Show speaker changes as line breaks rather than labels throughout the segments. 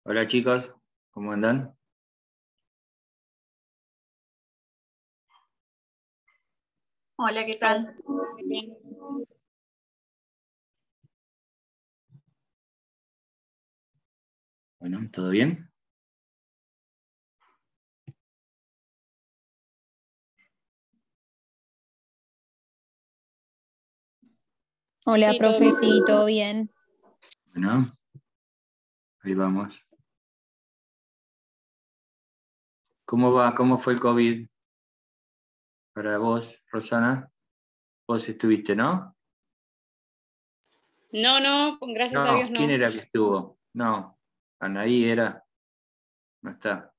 Hola chicos, ¿cómo andan?
Hola, ¿qué tal?
Bien.
Bueno, ¿todo bien?
Hola,
Sí, todo
profe,
bien.
sí, todo bien.
Bueno, ahí vamos. ¿Cómo va? ¿Cómo fue el COVID para vos, Rosana? Vos estuviste, ¿no?
No, gracias a Dios
No, ¿quién
no.
era que estuvo? No, Anaí era, no está.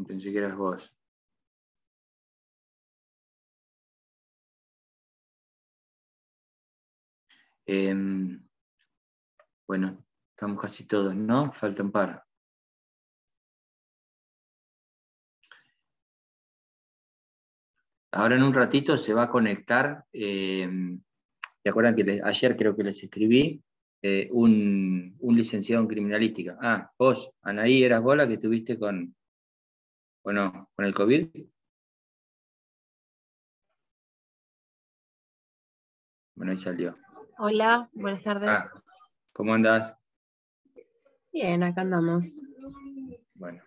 Pensé que eras vos. Bueno, estamos casi todos, ¿no? Falta un par. Ahora en un ratito se va a conectar, ¿se acuerdan que ayer creo que les escribí? Un licenciado en criminalística. Ah, vos, Anaí, ¿eras vos la que estuviste con el COVID? Bueno, ahí salió.
Hola, buenas tardes.
Ah, ¿cómo andás?
Bien, acá andamos.
Bueno,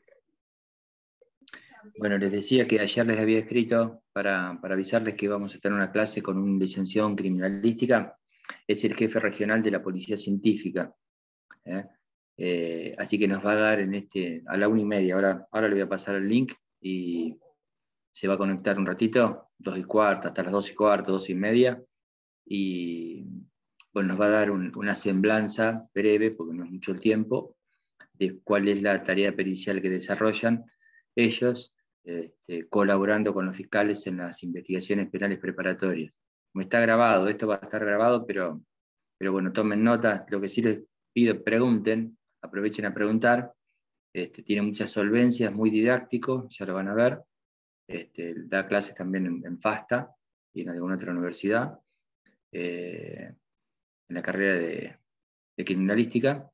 les decía que ayer les había escrito para avisarles que vamos a estar en una clase con un licenciado en criminalística. Es el jefe regional de la Policía Científica. Así que nos va a dar a la 1:30. Ahora le voy a pasar el link y se va a conectar un ratito, 2:15, hasta las 2:15, 2:30. Y bueno, nos va a dar una semblanza breve, porque no es mucho el tiempo, de cuál es la tarea pericial que desarrollan ellos, colaborando con los fiscales en las investigaciones penales preparatorias. Como está grabado, esto va a estar grabado, pero bueno, tomen nota. Lo que sí les pido, pregunten, aprovechen a preguntar. Tiene mucha solvencia, es muy didáctico, ya lo van a ver. Da clases también en FASTA y en alguna otra universidad, en la carrera de criminalística.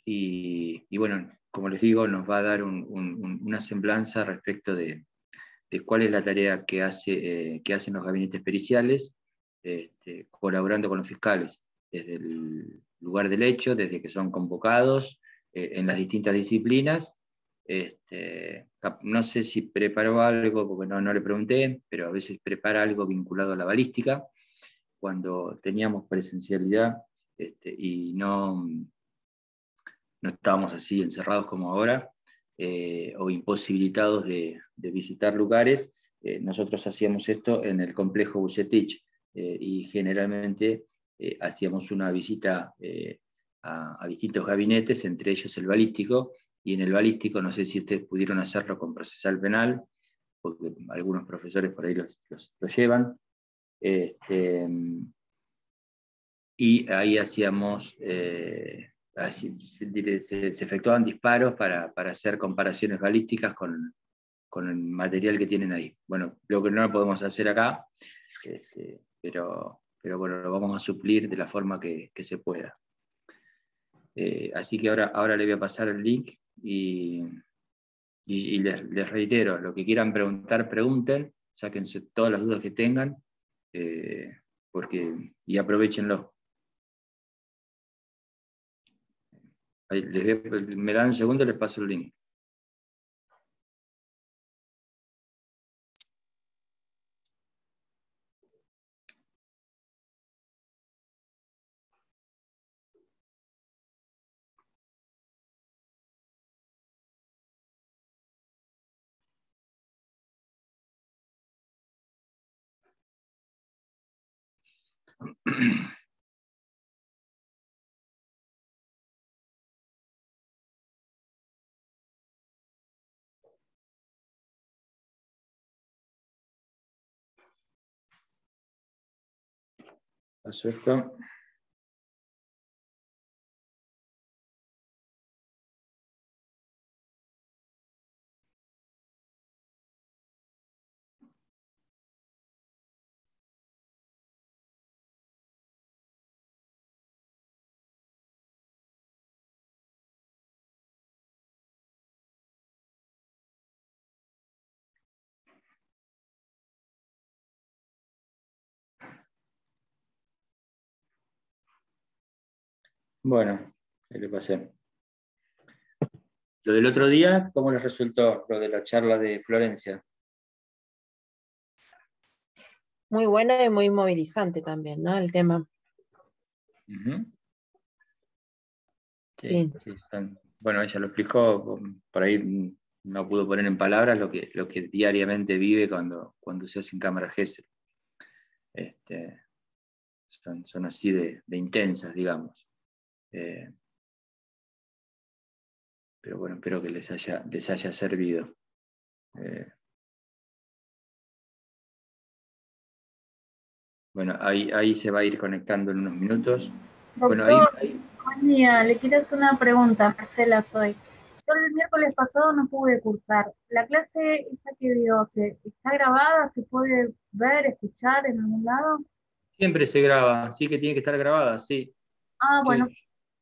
Y bueno, como les digo, nos va a dar una semblanza respecto de cuál es la tarea que hacen los gabinetes periciales, colaborando con los fiscales, desde el lugar del hecho, desde que son convocados en las distintas disciplinas. No sé si preparó algo, porque no le pregunté, pero a veces prepara algo vinculado a la balística, cuando teníamos presencialidad y no estábamos así encerrados como ahora, o imposibilitados de visitar lugares. Nosotros hacíamos esto en el complejo Bucetich, y generalmente hacíamos una visita a distintos gabinetes, entre ellos el balístico, y en el balístico, no sé si ustedes pudieron hacerlo con procesal penal, porque algunos profesores por ahí lo llevan. Y ahí hacíamos, se efectuaban disparos para hacer comparaciones balísticas con el material que tienen ahí. Bueno, lo que no lo podemos hacer acá, pero bueno, lo vamos a suplir de la forma que se pueda. Así que ahora le voy a pasar el link y les reitero, lo que quieran preguntar, pregunten, sáquense todas las dudas que tengan, y aprovechenlo. Ahí me dan un segundo, les paso el link. Paso esto. Bueno, ahí le pasé. Lo del otro día, ¿cómo les resultó lo de la charla de Florencia?
Muy buena y muy movilizante también, ¿no? El tema.
Ujú. Sí,
Sí.
sí, bueno, ella lo explicó, por ahí no pudo poner en palabras lo que diariamente vive cuando se hacen cámaras Gesell. Son así de intensas, digamos. Pero bueno, espero que les haya servido. Bueno, ahí se va a ir conectando en unos minutos. Bueno,
Doctor, buen día. Le quiero hacer una pregunta, Marcela soy. Yo el miércoles pasado no pude cursar. ¿La clase esa que dio, está grabada? ¿Se puede ver, escuchar en algún lado?
siempre se graba, sí que tiene que estar grabada, sí.
Ah, bueno,
Sí.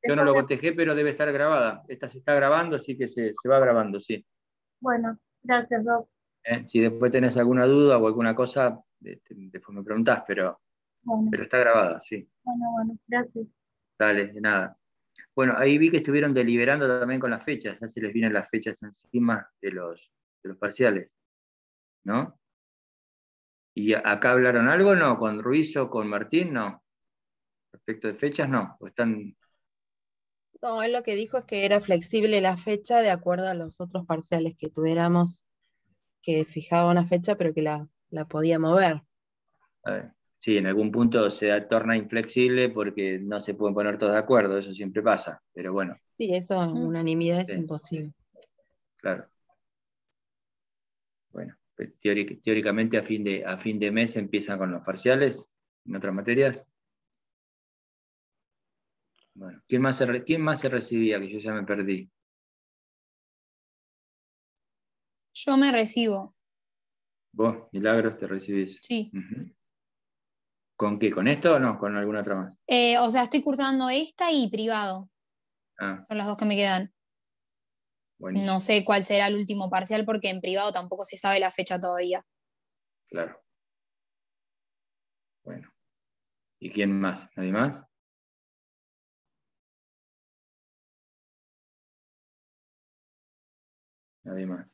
Yo no
después
lo
me...
cotejé, pero debe estar grabada. Esta se está grabando, así que se va grabando, sí.
Bueno, gracias, Doc.
Si después tenés alguna duda o alguna cosa, después me preguntás,
Bueno,
pero está grabada, sí.
bueno, gracias.
Dale, de nada. Bueno, ahí vi que estuvieron deliberando también con las fechas, ya se les vienen las fechas encima de los parciales, ¿no? ¿Y acá hablaron algo, no? ¿Con Ruiz o con Martín? No. Respecto de fechas, no. ¿O están?
No, él lo que dijo es que era flexible la fecha de acuerdo a los otros parciales que tuviéramos, que fijaba una fecha, pero que la podía mover.
A ver, sí, en algún punto se torna inflexible porque no se pueden poner todos de acuerdo, eso siempre pasa, pero bueno,
Sí, eso, unanimidad es
sí,
imposible.
claro. Bueno, pues teóricamente a fin de mes empiezan con los parciales en otras materias. Bueno, ¿quién más se recibía? Que yo ya me perdí.
Yo me recibo,
¿Vos, Milagros, te recibís?
sí.
Ujú. ¿Con qué? ¿Con esto o no? ¿Con alguna otra más?
O sea, estoy cursando esta y privado.
Ah,
Son las dos que me quedan. No
buenísimo,
sé cuál será el último parcial porque en privado tampoco se sabe la fecha todavía.
claro. Bueno, ¿y quién más? ¿Nadie más? Nadie más.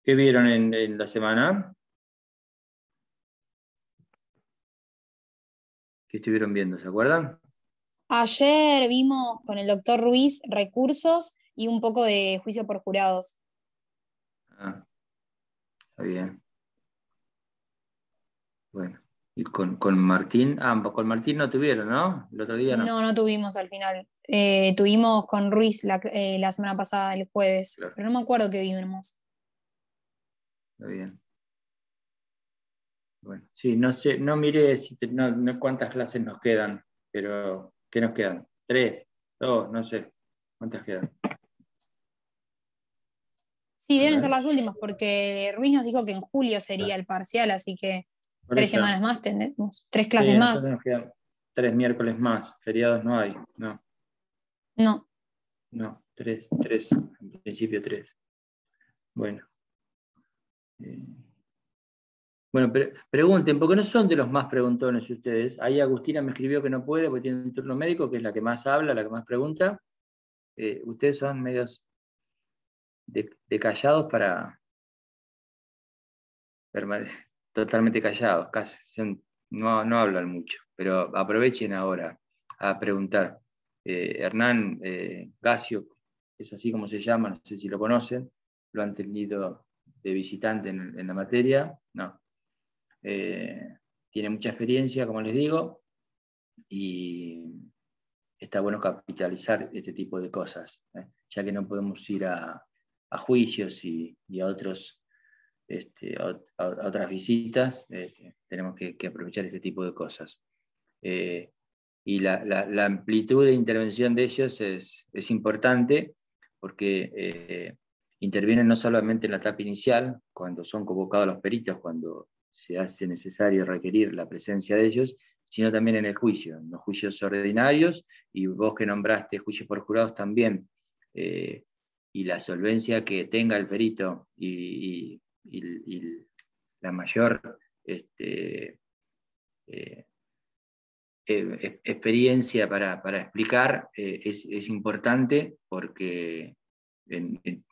¿Qué vieron en la semana? ¿Qué estuvieron viendo? ¿Se acuerdan?
Ayer vimos con el doctor Ruiz recursos y un poco de juicio por jurados.
Ah, está bien. Bueno. Y con Martín, con Martín no tuvieron, ¿no? El otro día no.
No, no tuvimos al final. Tuvimos con Ruiz la semana pasada, el jueves,
Claro,
pero no me acuerdo qué vimos.
está bien. Bueno, sí, no sé, no miré no cuántas clases nos quedan, pero ¿qué nos quedan? ¿Tres? ¿Dos? No sé. ¿Cuántas quedan?
Sí,
A
deben ser
ver.
las últimas, porque Ruiz nos dijo que en julio
Ah,
sería el parcial, así que
por
3 semanas
eso,
más tendremos, 3 clases
sí, nosotros
más.
nos quedan 3 miércoles más. Feriados no hay. No,
No.
no, tres, en principio tres. Bueno. eh, Bueno, pregunten, porque no son de los más preguntones ustedes. Ahí Agustina me escribió que no puede porque tiene un turno médico, que es la que más habla, la que más pregunta. Ustedes son medios de callados para totalmente callados, casi no hablan mucho, pero aprovechen ahora a preguntar. Hernán Gacio, es así como se llama, no sé si lo conocen, lo han tenido de visitante en la materia, no. Tiene mucha experiencia, como les digo, y está bueno capitalizar este tipo de cosas, ya que no podemos ir a juicios y a otras visitas, tenemos que aprovechar este tipo de cosas. Y la amplitud de intervención de ellos es importante porque intervienen no solamente en la etapa inicial, cuando son convocados los peritos, cuando se hace necesario requerir la presencia de ellos, sino también en el juicio, en los juicios ordinarios, y vos que nombraste juicios por jurados también, y la solvencia que tenga el perito y la mayor experiencia para explicar es importante porque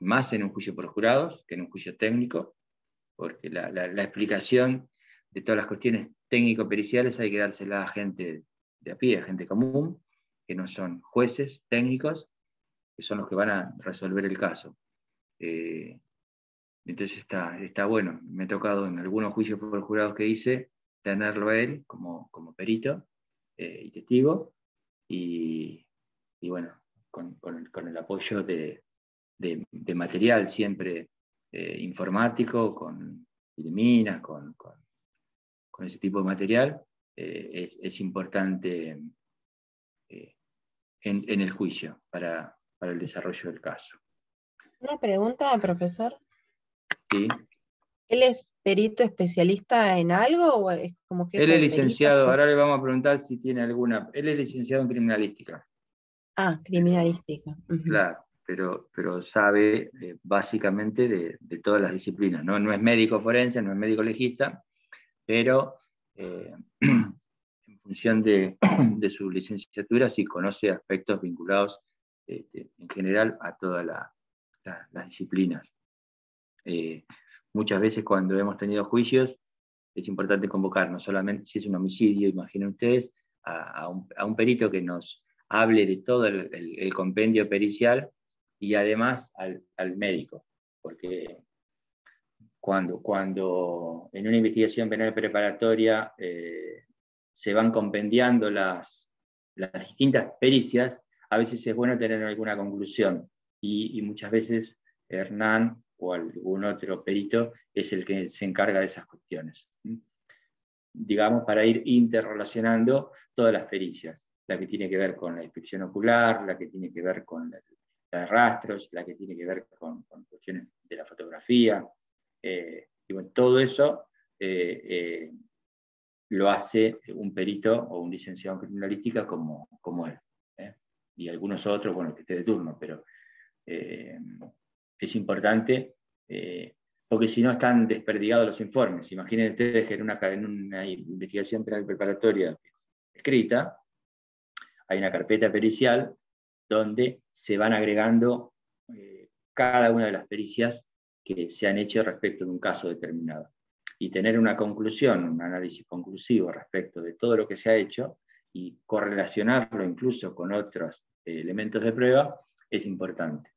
más en un juicio por jurados que en un juicio técnico, porque la explicación de todas las cuestiones técnico-periciales hay que dársela a gente de a pie, a gente común, que no son jueces técnicos, que son los que van a resolver el caso. Entonces está bueno. Me ha tocado en algunos juicios por jurados que hice tenerlo a él como perito y testigo, y bueno, con el apoyo de material siempre informático, con filminas, con ese tipo de material, es importante en el juicio para el desarrollo del caso.
Una pregunta, profesor.
¿Sí?
¿Él es perito especialista en algo o es como jefe
Él es
de
licenciado,
peritos?
ahora le vamos a preguntar si tiene alguna. Él es licenciado en criminalística.
Ah, criminalística.
Claro, pero sabe básicamente de todas las disciplinas. No es médico forense, no es médico legista, pero en función de su licenciatura sí conoce aspectos vinculados en general a todas las disciplinas. Muchas veces cuando hemos tenido juicios es importante convocar, no solamente si es un homicidio, imaginen ustedes, a un perito que nos hable de todo el compendio pericial y además al médico, porque cuando en una investigación penal preparatoria se van compendiando las distintas pericias, a veces es bueno tener alguna conclusión, y muchas veces Hernán o algún otro perito es el que se encarga de esas cuestiones. Digamos, para ir interrelacionando todas las pericias, la que tiene que ver con la inspección ocular, la que tiene que ver con la de rastros, la que tiene que ver con cuestiones de la fotografía, y bueno, todo eso lo hace un perito o un licenciado en criminalística como él, y algunos otros, bueno, que esté de turno, pero es importante, porque si no están desperdigados los informes. Imaginen ustedes que en una investigación penal preparatoria escrita, hay una carpeta pericial donde se van agregando cada una de las pericias que se han hecho respecto de un caso determinado. Y tener una conclusión, un análisis conclusivo respecto de todo lo que se ha hecho y correlacionarlo incluso con otros elementos de prueba es importante.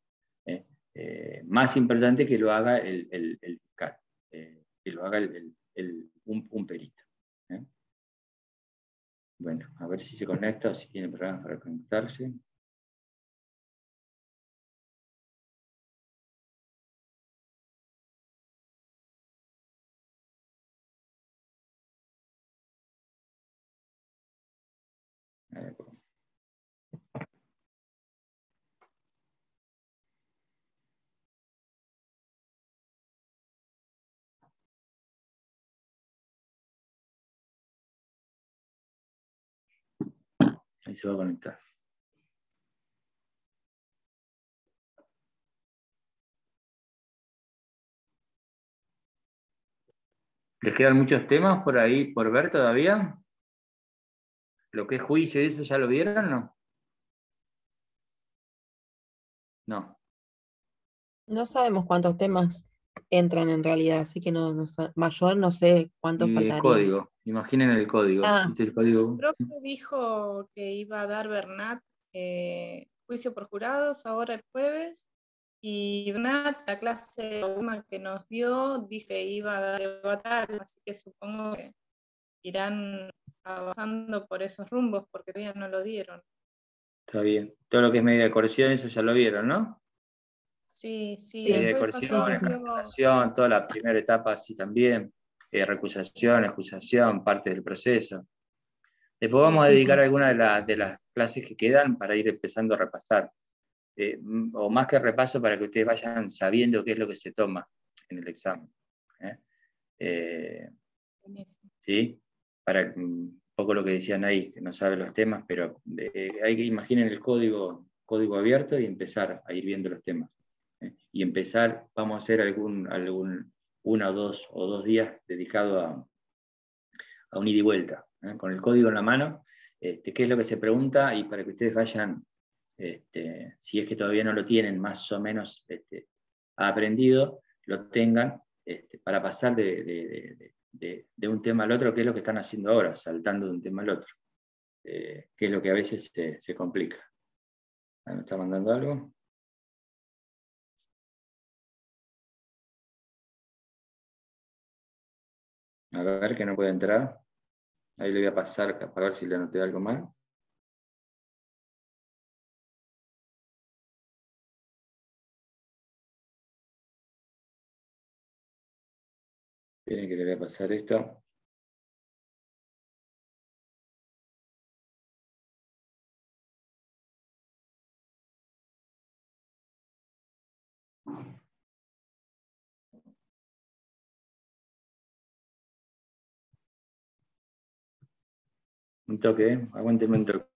Más importante que lo haga el fiscal, que lo haga un perito. Bueno, a ver si se conecta o si tiene problemas para conectarse. Ahí se va a conectar. ¿Les quedan muchos temas por ahí por ver todavía? ¿Lo que es juicio y eso ya lo vieron o no? No.
No sabemos cuántos temas entran en realidad, así que mayor no sé cuántos
Y el
faltarían.
código, imaginen el código.
Ah.
¿Viste el código?
Creo que dijo que iba a dar Bernat juicio por jurados ahora el jueves, y Bernat, la clase que nos dio, dije que iba a dar debatir, así que supongo que irán avanzando por esos rumbos porque todavía no lo dieron.
Está bien. Todo lo que es medida de coerción, eso ya lo vieron, ¿no?
Sí, sí,
Medida de
el jueves
coerción,
pasado
excarcelación, toda la primera etapa así también, recusación, acusación, parte del proceso. Después
Sí,
vamos a
sí,
dedicar
sí.
algunas de las clases que quedan para ir empezando a repasar. O más que repaso, para que ustedes vayan sabiendo qué es lo que se toma en el examen. ¿Sí? Para un poco lo que decían ahí, que no saben los temas, pero hay que imaginen el código abierto y empezar a ir viendo los temas. Y empezar, vamos a hacer una o dos días dedicado a un ida y vuelta, con el código en la mano, qué es lo que se pregunta y para que ustedes vayan, si es que todavía no lo tienen más o menos aprendido, lo tengan para pasar de un tema al otro, que es lo que están haciendo ahora, saltando de un tema al otro, que es lo que a veces se complica. ¿Me está mandando algo? A ver, que no puede entrar. Ahí le voy a pasar para ver si le anoté algo mal. Tienen que le voy a pasar esto. Un toque, aguánteme un toque.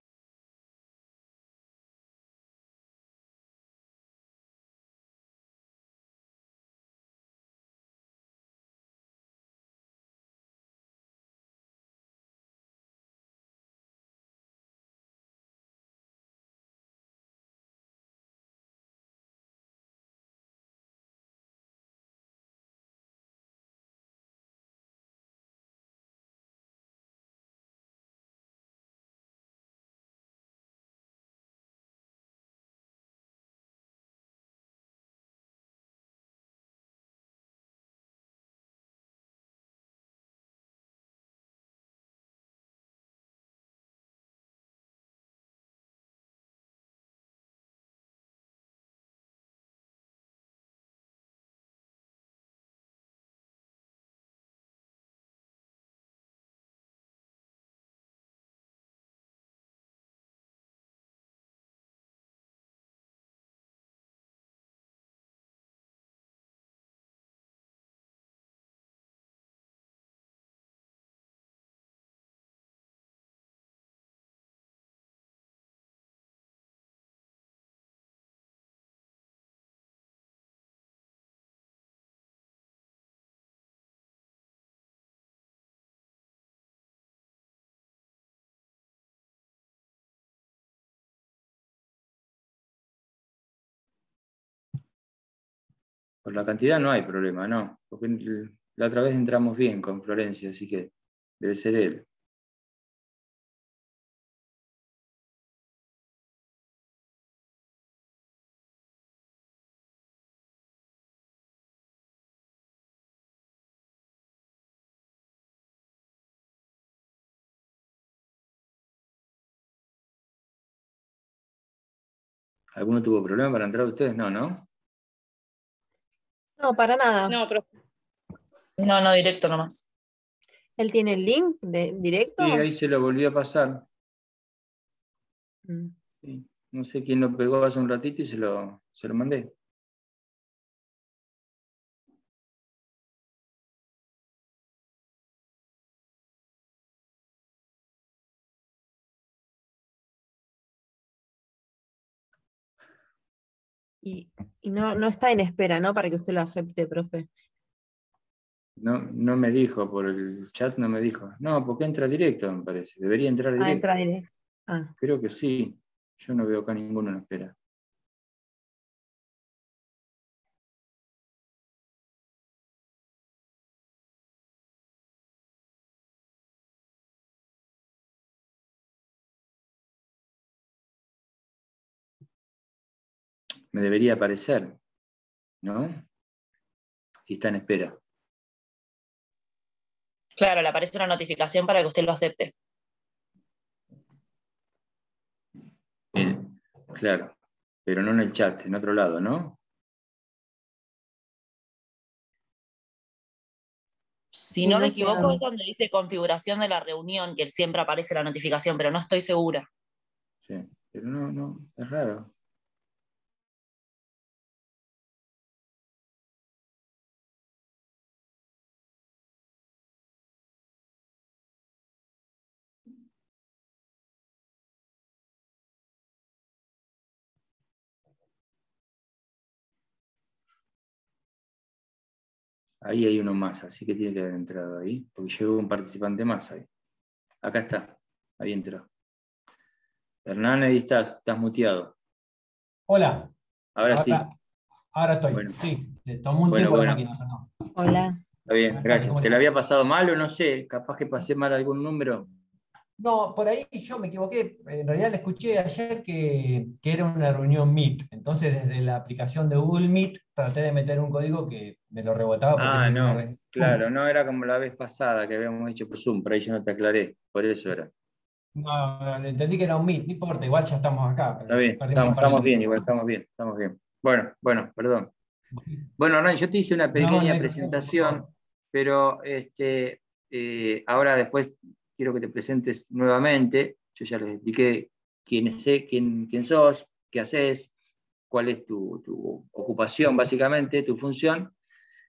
Por la cantidad no hay problema, no. Porque la otra vez entramos bien con Florencia, así que debe ser él. ¿Alguno tuvo problema para entrar ustedes? No, ¿no?
No, para nada.
No, pero. No, no, directo nomás.
¿Él tiene el link directo?
Sí, ahí se lo volví a pasar.
Mm.
Sí. No sé quién lo pegó hace un ratito y se lo mandé.
Y no está en espera, ¿no? Para que usted lo acepte, profe.
No, no me dijo, por el chat no me dijo. No, porque entra directo, me parece. Debería entrar
Ah,
directo.
entra directo. Ah.
Creo que sí. Yo no veo acá ninguno en espera. Me debería aparecer, ¿no? Si está en espera.
Claro, le aparece una notificación para que usted lo acepte.
Claro, pero no en el chat, en otro lado, ¿no?
Si
Y
no me
no sé,
equivoco, es donde dice configuración de la reunión, que siempre aparece la notificación, pero no estoy segura.
Sí, pero no, es raro. Ahí hay uno más, así que tiene que haber entrado ahí, porque llegó un participante más ahí. Acá está, ahí entró. Hernán, ahí estás muteado.
Hola,
Ahora sí.
ahora estoy.
Bueno.
Sí, tomó un tiempo la máquina. No.
Hola.
Está bien,
Buenas tardes,
gracias.
¿cómo
¿Te
le
la
va?
había pasado mal o no sé? Capaz que pasé mal algún número.
No, por ahí yo me equivoqué. En realidad le escuché ayer que era una reunión Meet. Entonces, desde la aplicación de Google Meet, traté de meter un código que me lo rebotaba porque es de una
No,
reunión.
claro, no era como la vez pasada que habíamos hecho por Zoom, por ahí yo no te aclaré, por eso era.
No, entendí que era un Meet, no importa, igual ya estamos acá.
Está bien,
Perdimos un par de
estamos bien,
minutos.
igual estamos bien. Bueno, perdón. Bueno, Hernán, yo te hice una
No, no
pequeña
hay problema, por
presentación,
favor.
pero ahora después quiero que te presentes nuevamente. Yo ya les expliqué quién sos, qué haces, cuál es tu ocupación, básicamente, tu función.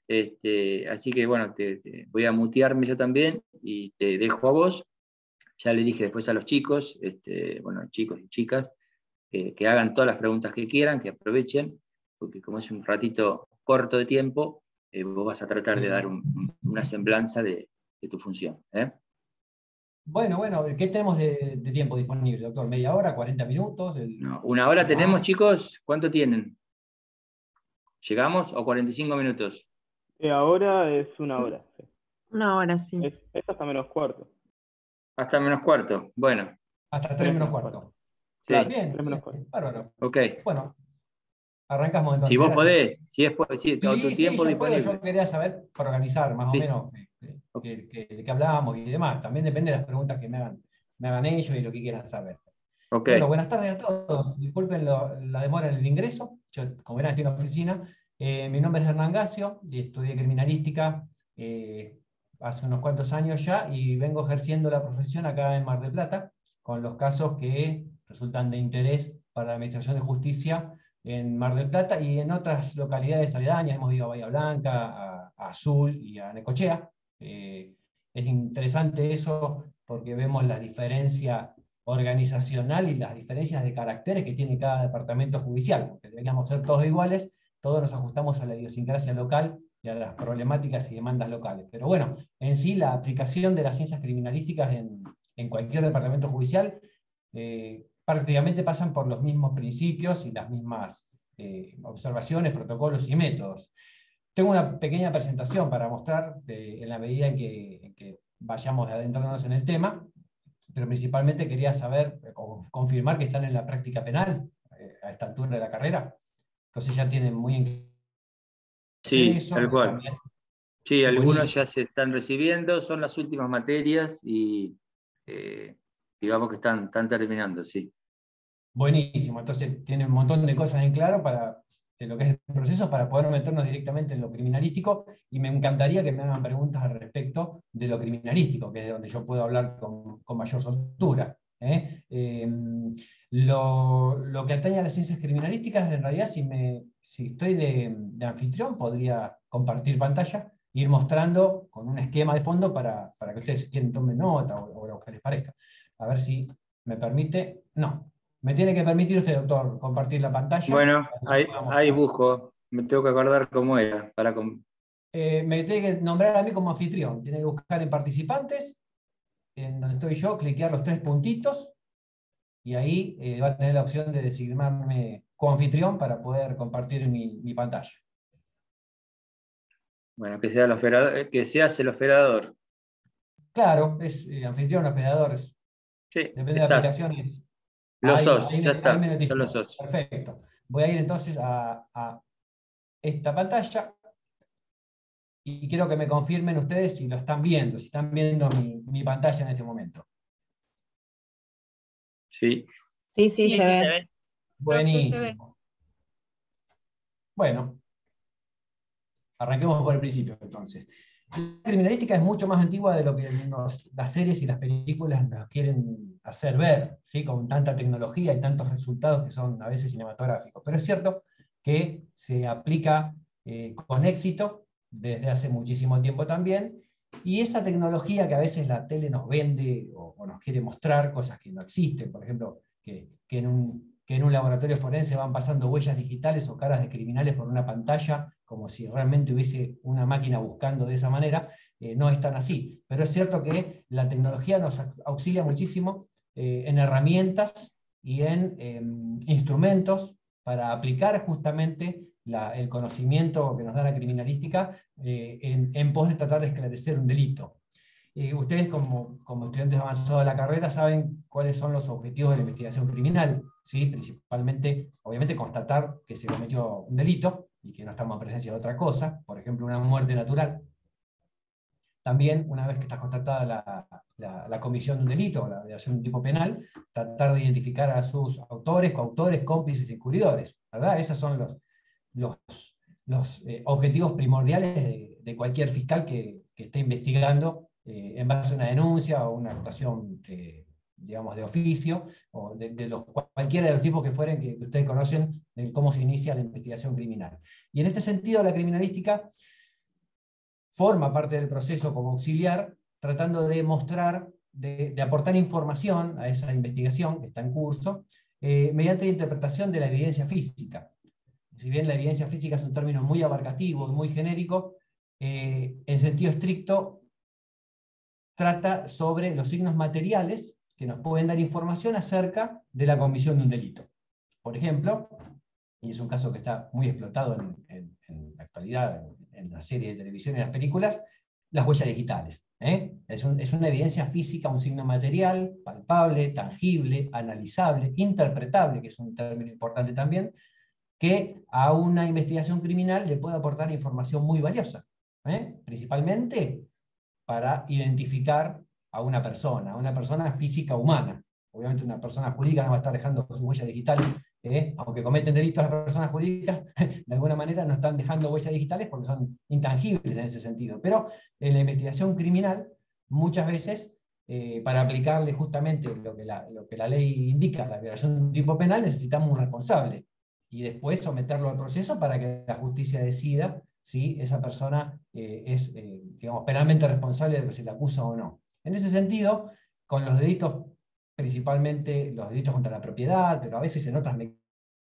Así que bueno, te voy a mutearme yo también y te dejo a vos. Ya le dije después a los chicos, chicos y chicas, que hagan todas las preguntas que quieran, que aprovechen, porque como es un ratito corto de tiempo, vos vas a tratar de dar una semblanza de tu función.
Bueno, ¿qué tenemos de tiempo disponible, doctor? ¿Media hora, 40 minutos?
No, ¿una hora tenemos,
Más.
chicos? ¿Cuánto tienen? ¿Llegamos o 45 minutos?
Ahora es una hora. Sí.
Una hora, sí.
Es hasta menos cuarto.
Hasta menos cuarto. Bueno.
Hasta 3 menos cuarto.
Sí.
Claro,
Bien,
3 menos cuarto.
bárbaro.
Ok.
Bueno, arrancamos entonces.
Si vos
Gracias.
podés, si es tu tiempo
yo
disponible.
puedo, yo quería saber para organizar más o
Sí.
menos de qué hablábamos y demás. También depende de las preguntas que me hagan ellos y lo que quieran saber.
Ok.
Bueno, buenas tardes a todos. Disculpen la demora en el ingreso. Yo, como verán, estoy en la oficina. Mi nombre es Hernán Gacio y estudié criminalística hace unos cuantos años ya y vengo ejerciendo la profesión acá en Mar del Plata con los casos que resultan de interés para la Administración de Justicia en Mar del Plata y en otras localidades aledañas. Hemos ido a Bahía Blanca, a Azul y a Necochea. Es interesante eso porque vemos la diferencia organizacional y las diferencias de caracteres que tiene cada departamento judicial, porque deberíamos ser todos iguales, todos nos ajustamos a la idiosincrasia local y a las problemáticas y demandas locales. Pero bueno, en sí la aplicación de las ciencias criminalísticas en cualquier departamento judicial prácticamente pasan por los mismos principios y las mismas observaciones, protocolos y métodos. Tengo una pequeña presentación para mostrar en la medida en que vayamos adentrándonos en el tema, pero principalmente quería saber, confirmar que están en la práctica penal a esta altura de la carrera. Entonces ya tienen muy en
Sí,
eso,
tal cual.
también.
Sí, algunos
Buenísimo.
ya se están recibiendo, son las últimas materias y digamos que están terminando, sí.
Buenísimo, entonces tienen un montón de cosas en claro de lo que es el proceso para poder meternos directamente en lo criminalístico y me encantaría que me hagan preguntas al respecto de lo criminalístico, que es de donde yo puedo hablar con mayor soltura. Lo que atañe a las ciencias criminalísticas, en realidad, si estoy de anfitrión, podría compartir pantalla e ir mostrando con un esquema de fondo para que ustedes si quieren tomen nota o lo que les parezca. A ver si me permite. No. Me tiene que permitir usted, doctor, compartir la pantalla.
Bueno, ahí busco, me tengo que acordar cómo era.
Me tiene que nombrar a mí como anfitrión. Tiene que buscar en participantes, en donde estoy yo, cliquear los 3 puntitos, y ahí va a tener la opción de designarme como anfitrión para poder compartir mi pantalla.
Bueno, que seas el operador.
Claro, es anfitrión, operador.
Sí,
Depende de la
estás.
aplicación.
Lo
Ahí
sos, ya está,
me
ya
notificó.
lo sos.
Perfecto. Voy a ir entonces a esta pantalla y quiero que me confirmen ustedes si lo están viendo, si están viendo mi pantalla en este momento.
Sí.
Sí,
Sí,
se
se
ve.
ve.
Buenísimo. Bueno, arranquemos por el principio entonces. La criminalística es mucho más antigua de lo que las series y las películas nos quieren hacer ver, ¿sí? Con tanta tecnología y tantos resultados que son a veces cinematográficos. Pero es cierto que se aplica con éxito desde hace muchísimo tiempo también, y esa tecnología que a veces la tele nos vende o nos quiere mostrar cosas que no existen, por ejemplo, que en un laboratorio forense van pasando huellas digitales o caras de criminales por una pantalla, como si realmente hubiese una máquina buscando de esa manera, no es tan así. Pero es cierto que la tecnología nos auxilia muchísimo en herramientas y en instrumentos para aplicar justamente el conocimiento que nos da la criminalística en pos de tratar de esclarecer un delito. Ustedes como estudiantes avanzados de la carrera saben cuáles son los objetivos de la investigación criminal, ¿sí? Principalmente, obviamente, constatar que se cometió un delito y que no estamos en presencia de otra cosa, por ejemplo, una muerte natural. También, una vez que está constatada la comisión de un delito o la violación de un tipo penal, tratar de identificar a sus autores, coautores, cómplices y encubridores, ¿verdad? Esos son los objetivos primordiales de cualquier fiscal que esté investigando en base a una denuncia o una actuación, digamos, de oficio, o cualquiera de los tipos que fueren que ustedes conocen de cómo se inicia la investigación criminal. Y en este sentido, la criminalística forma parte del proceso como auxiliar, tratando de mostrar, de aportar información a esa investigación que está en curso, mediante la interpretación de la evidencia física. Si bien la evidencia física es un término muy abarcativo, muy genérico, en sentido estricto trata sobre los signos materiales que nos pueden dar información acerca de la comisión de un delito. Por ejemplo, y es un caso que está muy explotado en la actualidad, en la serie de televisión y en las películas, las huellas digitales. Es una evidencia física, un signo material, palpable, tangible, analizable, interpretable, que es un término importante también, que a una investigación criminal le puede aportar información muy valiosa, principalmente para identificar a una persona física humana. Obviamente una persona jurídica no va a estar dejando sus huellas digitales, aunque cometen delitos las personas jurídicas, de alguna manera no están dejando huellas digitales porque son intangibles en ese sentido. Pero en la investigación criminal, muchas veces, para aplicarle justamente lo que la ley indica, la violación de un tipo penal, necesitamos un responsable, y después someterlo al proceso para que la justicia decida si esa persona es digamos, penalmente responsable de lo que se le acusa o no. En ese sentido, con los delitos, principalmente los delitos contra la propiedad, pero a veces en otras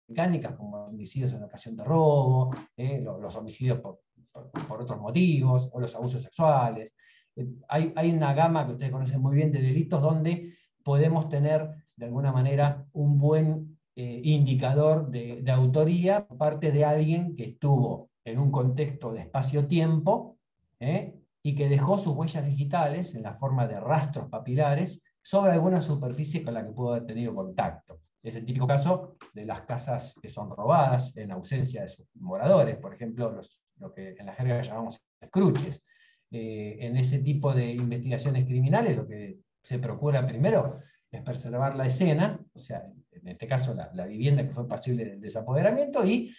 mecánicas, como homicidios en ocasión de robo, los homicidios por otros motivos, o los abusos sexuales. Hay una gama que ustedes conocen muy bien de delitos donde podemos tener, de alguna manera, un buen indicador de autoría por parte de alguien que estuvo en un contexto de espacio-tiempo y que dejó sus huellas digitales en la forma de rastros papilares sobre alguna superficie con la que pudo haber tenido contacto. Es el típico caso de las casas que son robadas en ausencia de sus moradores, por ejemplo, lo que en la jerga llamamos escruches. En ese tipo de investigaciones criminales lo que se procura primero es preservar la escena, o sea, en este caso la vivienda que fue pasible del desapoderamiento, y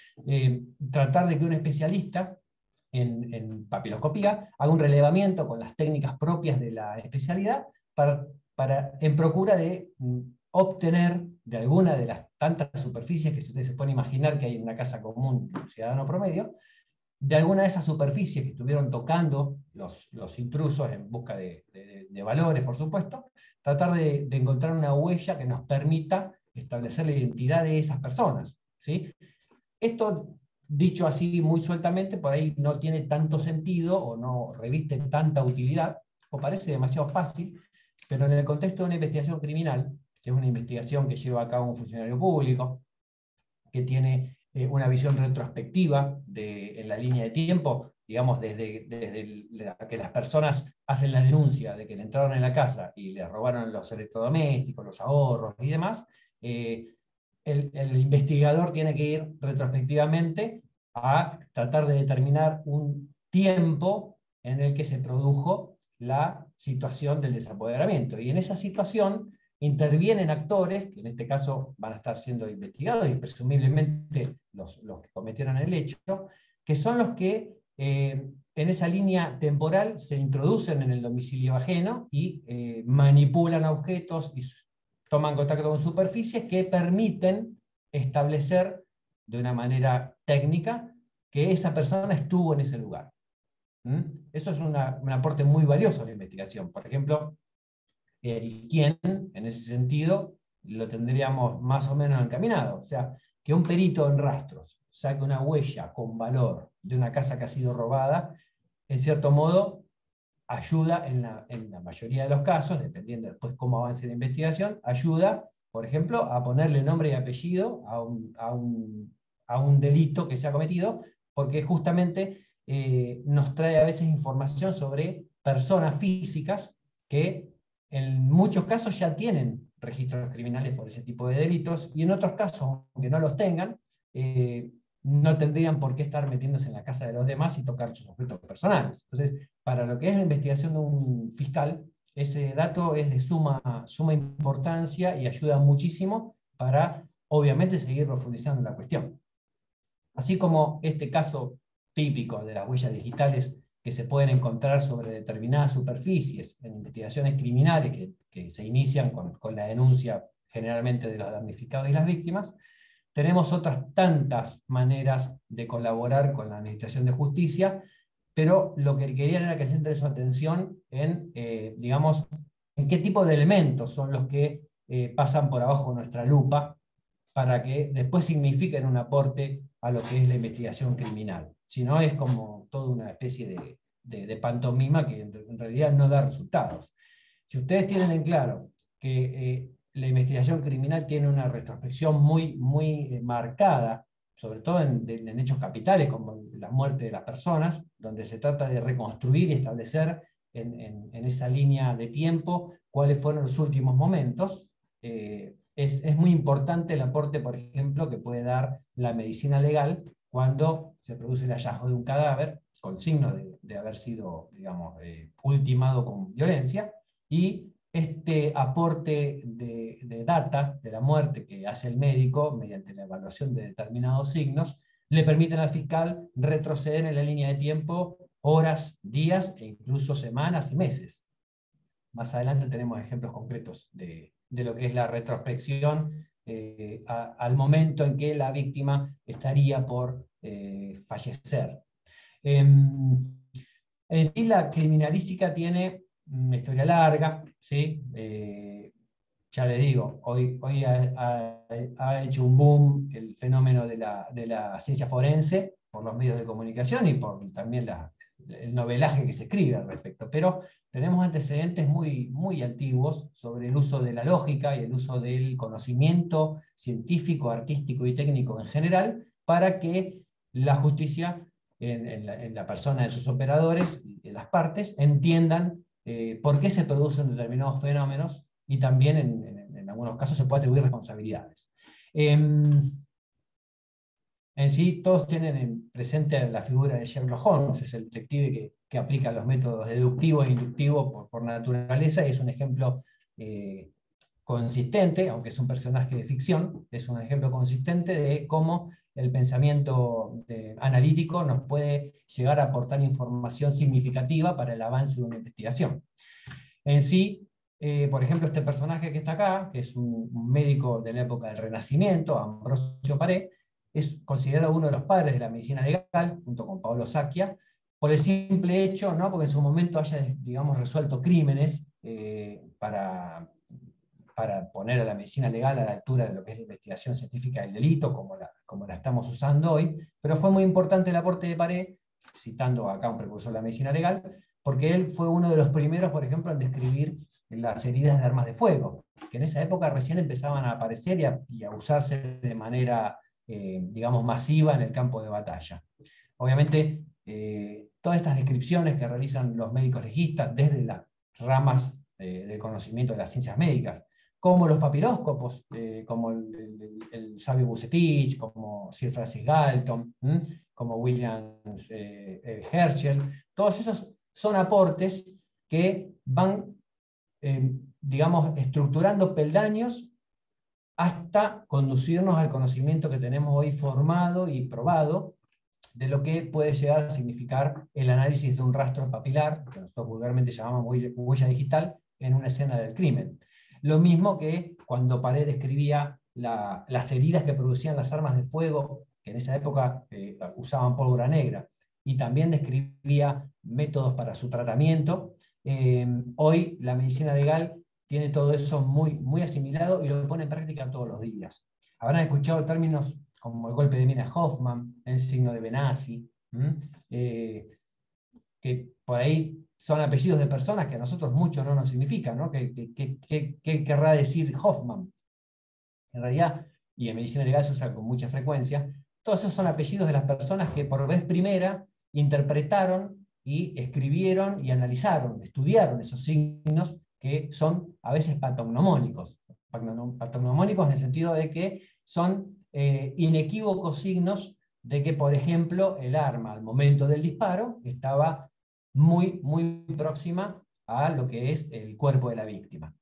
tratar de que un especialista en papiloscopía haga un relevamiento con las técnicas propias de la especialidad en procura de obtener de alguna de las tantas superficies que se pueden imaginar que hay en una casa común de un ciudadano promedio, de alguna de esas superficies que estuvieron tocando los intrusos en busca de valores, por supuesto, tratar de encontrar una huella que nos permita establecer la identidad de esas personas, ¿sí? Esto, dicho así muy sueltamente, por ahí no tiene tanto sentido o no reviste tanta utilidad, o parece demasiado fácil, pero en el contexto de una investigación criminal, que es una investigación que lleva a cabo un funcionario público, que tiene una visión retrospectiva en la línea de tiempo, digamos, desde que las personas hacen la denuncia de que le entraron en la casa y le robaron los electrodomésticos, los ahorros y demás, el investigador tiene que ir retrospectivamente a tratar de determinar un tiempo en el que se produjo la situación del desapoderamiento. Y en esa situación intervienen actores, que en este caso van a estar siendo investigados, y presumiblemente los que cometieron el hecho, que son los que en esa línea temporal se introducen en el domicilio ajeno y manipulan objetos y toman contacto con superficies que permiten establecer de una manera técnica que esa persona estuvo en ese lugar. Eso es un aporte muy valioso a la investigación. Por ejemplo, el quién, en ese sentido, lo tendríamos más o menos encaminado. O sea, que un perito en rastros saque una huella con valor de una casa que ha sido robada, en cierto modo, ayuda en la mayoría de los casos, dependiendo después cómo avance la investigación, ayuda por ejemplo, a ponerle nombre y apellido a un delito que se ha cometido, porque justamente nos trae a veces información sobre personas físicas que en muchos casos ya tienen registros criminales por ese tipo de delitos, y en otros casos, aunque no los tengan, no tendrían por qué estar metiéndose en la casa de los demás y tocar sus objetos personales. Entonces, para lo que es la investigación de un fiscal, ese dato es de suma importancia y ayuda muchísimo para, obviamente, seguir profundizando en la cuestión. Así como este caso típico de las huellas digitales que se pueden encontrar sobre determinadas superficies en investigaciones criminales que se inician con la denuncia generalmente de los damnificados y las víctimas, tenemos otras tantas maneras de colaborar con la administración de justicia, pero lo que querían era que centre su atención en, digamos, en qué tipo de elementos son los que pasan por abajo de nuestra lupa para que después signifiquen un aporte a lo que es la investigación criminal. Si no, es como toda una especie de pantomima que en realidad no da resultados. Si ustedes tienen en claro que la investigación criminal tiene una retrospección muy marcada, sobre todo en hechos capitales, como la muerte de las personas, donde se trata de reconstruir y establecer en esa línea de tiempo cuáles fueron los últimos momentos. Es muy importante el aporte, por ejemplo, que puede dar la medicina legal cuando se produce el hallazgo de un cadáver con signos de haber sido, digamos, ultimado con violencia, y este aporte de data de la muerte que hace el médico mediante la evaluación de determinados signos le permiten al fiscal retroceder en la línea de tiempo horas, días e incluso semanas y meses. Más adelante tenemos ejemplos concretos de lo que es la retrospección al momento en que la víctima estaría por fallecer. En sí, la criminalística tiene una historia larga, ¿sí? Ya les digo, hoy ha hecho un boom el fenómeno de la ciencia forense por los medios de comunicación y por también el novelaje que se escribe al respecto, pero tenemos antecedentes muy antiguos sobre el uso de la lógica y el uso del conocimiento científico, artístico y técnico en general para que la justicia, en la persona de sus operadores y de las partes, entiendan por qué se producen determinados fenómenos, y también en algunos casos se puede atribuir responsabilidades. En sí, todos tienen presente la figura de Sherlock Holmes, es el detective que aplica los métodos deductivo e inductivo por naturaleza, y es un ejemplo consistente, aunque es un personaje de ficción, es un ejemplo consistente de cómo el pensamiento analítico nos puede llegar a aportar información significativa para el avance de una investigación. En sí, por ejemplo, este personaje que está acá, que es un médico de la época del Renacimiento, Ambrosio Paré, es considerado uno de los padres de la medicina legal, junto con Paolo Sacchia, por el simple hecho, ¿no? Porque en su momento haya, digamos, resuelto crímenes para poner a la medicina legal a la altura de lo que es la investigación científica del delito, como la estamos usando hoy, pero fue muy importante el aporte de Paré, citando acá un precursor de la medicina legal, porque él fue uno de los primeros, por ejemplo, en describir las heridas de armas de fuego, que en esa época recién empezaban a aparecer y a usarse de manera, digamos, masiva en el campo de batalla. Obviamente, todas estas descripciones que realizan los médicos legistas desde las ramas del conocimiento de las ciencias médicas, como los papiróscopos, como el sabio Bucetich, como Sir Francis Galton, como William Herschel, todos esos son aportes que van, digamos, estructurando peldaños hasta conducirnos al conocimiento que tenemos hoy formado y probado de lo que puede llegar a significar el análisis de un rastro papilar, que nosotros vulgarmente llamamos huella digital, en una escena del crimen. Lo mismo que cuando Paré describía las heridas que producían las armas de fuego, que en esa época usaban pólvora negra, y también describía métodos para su tratamiento. Hoy la medicina legal tiene todo eso muy asimilado y lo pone en práctica todos los días. Habrán escuchado términos como el golpe de mina de Hoffman, el signo de Benassi, que por ahí son apellidos de personas que a nosotros muchos no nos significan, ¿no? ¿Qué querrá decir Hoffman? En realidad, y en medicina legal se usa con mucha frecuencia, todos esos son apellidos de las personas que por vez primera interpretaron y escribieron y analizaron, estudiaron esos signos que son a veces patognomónicos. Patognomónicos en el sentido de que son inequívocos signos de que, por ejemplo, el arma al momento del disparo estaba muy, muy próxima a lo que es el cuerpo de la víctima.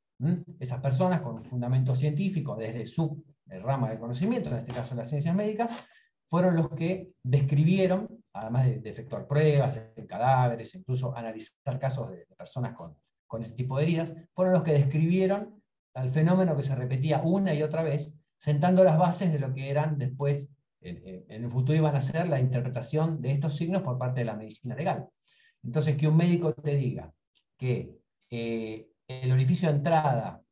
Esas personas con un fundamento científico desde su rama de conocimiento, en este caso las ciencias médicas, fueron los que describieron, además de efectuar pruebas en cadáveres, incluso analizar casos de personas con este tipo de heridas, fueron los que describieron al fenómeno que se repetía una y otra vez, sentando las bases de lo que eran después, en el futuro iban a ser la interpretación de estos signos por parte de la medicina legal. Entonces, que un médico te diga que el orificio de entrada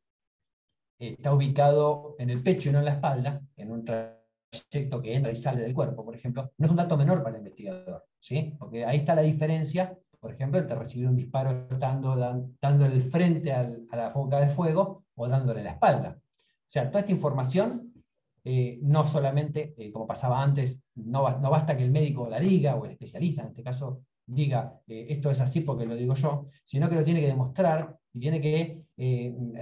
está ubicado en el pecho y no en la espalda, en un trayecto que entra y sale del cuerpo, por ejemplo, no es un dato menor para el investigador, ¿sí? Porque ahí está la diferencia, por ejemplo, entre recibir un disparo dándole el frente a la boca de fuego o dándole la espalda. O sea, toda esta información, no solamente, como pasaba antes, no basta que el médico la diga, o el especialista en este caso diga esto es así porque lo digo yo, sino que lo tiene que demostrar y tiene que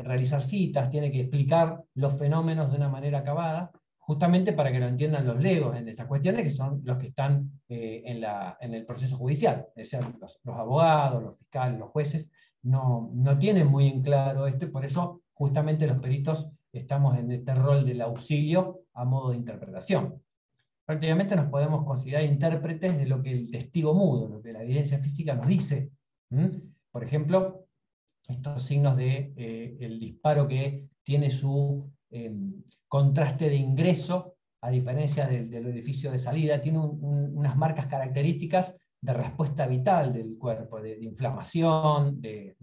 realizar citas, tiene que explicar los fenómenos de una manera acabada, justamente para que lo entiendan los legos en estas cuestiones, que son los que están en el proceso judicial. O sea, los abogados, los fiscales, los jueces, no tienen muy en claro esto, y por eso justamente los peritos estamos en este rol del auxilio a modo de interpretación. Prácticamente nos podemos considerar intérpretes de lo que el testigo mudo, lo que la evidencia física nos dice. Por ejemplo, estos signos de el disparo que tiene su contraste de ingreso, a diferencia del orificio de salida, tiene unas marcas características de respuesta vital del cuerpo, de inflamación, de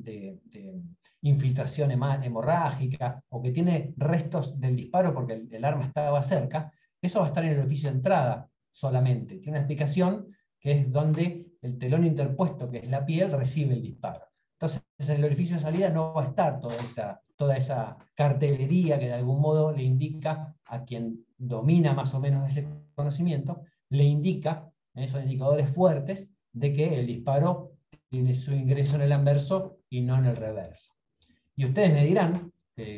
infiltración hemorrágica, o que tiene restos del disparo porque el arma estaba cerca. Eso va a estar en el orificio de entrada solamente. Tiene una explicación que es donde el telón interpuesto, que es la piel, recibe el disparo. Entonces, en el orificio de salida no va a estar toda esa cartelería que de algún modo le indica a quien domina más o menos ese conocimiento, le indica, son indicadores fuertes, de que el disparo tiene su ingreso en el anverso y no en el reverso. Y ustedes me dirán,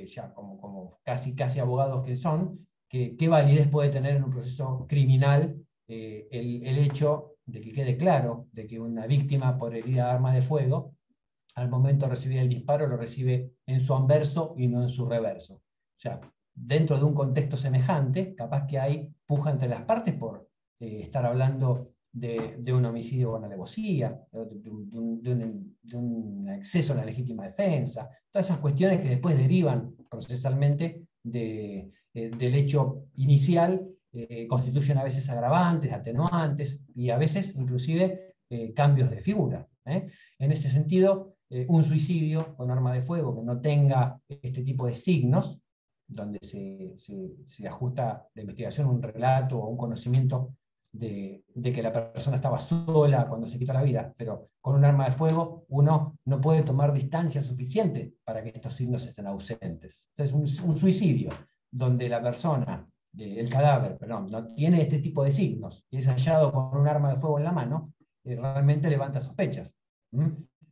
ya como casi abogados que son, qué validez puede tener en un proceso criminal el hecho de que quede claro de que una víctima por herida de arma de fuego, al momento de recibir el disparo, lo recibe en su anverso y no en su reverso. O sea, dentro de un contexto semejante, capaz que hay puja entre las partes por estar hablando de un homicidio con alevosía, de un exceso en la legítima defensa, todas esas cuestiones que después derivan procesalmente del hecho inicial, constituyen a veces agravantes, atenuantes, y a veces inclusive cambios de figura. En ese sentido, un suicidio con arma de fuego que no tenga este tipo de signos, donde se ajusta la investigación a un relato o un conocimiento de que la persona estaba sola cuando se quitó la vida, pero con un arma de fuego uno no puede tomar distancia suficiente para que estos signos estén ausentes. Entonces, un suicidio donde la persona, el cadáver, perdón, no tiene este tipo de signos y es hallado con un arma de fuego en la mano, realmente levanta sospechas.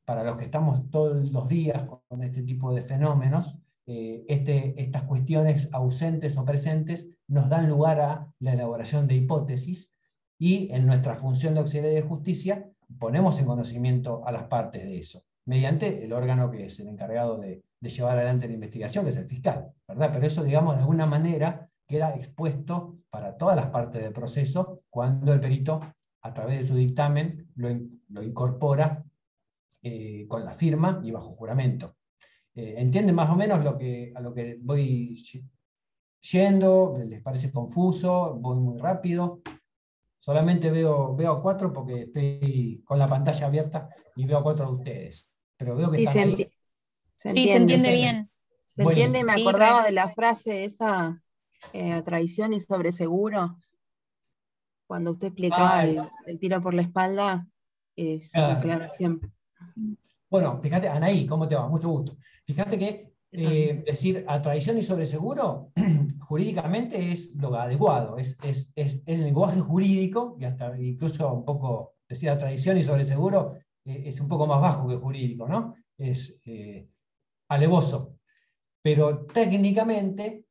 Para los que estamos todos los días con este tipo de fenómenos, estas cuestiones ausentes o presentes nos dan lugar a la elaboración de hipótesis, y en nuestra función de auxiliar de justicia ponemos en conocimiento a las partes de eso, mediante el órgano que es el encargado de llevar adelante la investigación, que es el fiscal, ¿verdad? Pero eso, digamos, de alguna manera queda expuesto para todas las partes del proceso cuando el perito, a través de su dictamen, lo incorpora con la firma y bajo juramento. ¿Entienden más o menos a lo que voy yendo? ¿Les parece confuso? ¿Voy muy rápido? Solamente veo a 4 porque estoy con la pantalla abierta y veo a 4 de ustedes. Pero veo que están ahí.
Sí, se entiende bien.
Se entiende, y me acordaba
Sí,
de la frase esa, a traición y sobre seguro, cuando usted explicaba el tiro por la espalda, es un claro ejemplo.
Bueno, fíjate, Anaí, ¿cómo te va? Mucho gusto. Fíjate que Decir a tradición y sobreseguro, jurídicamente es lo adecuado, es el lenguaje jurídico, y hasta incluso un poco, decir a tradición y sobreseguro es un poco más bajo que jurídico, ¿no? Es alevoso. Pero técnicamente,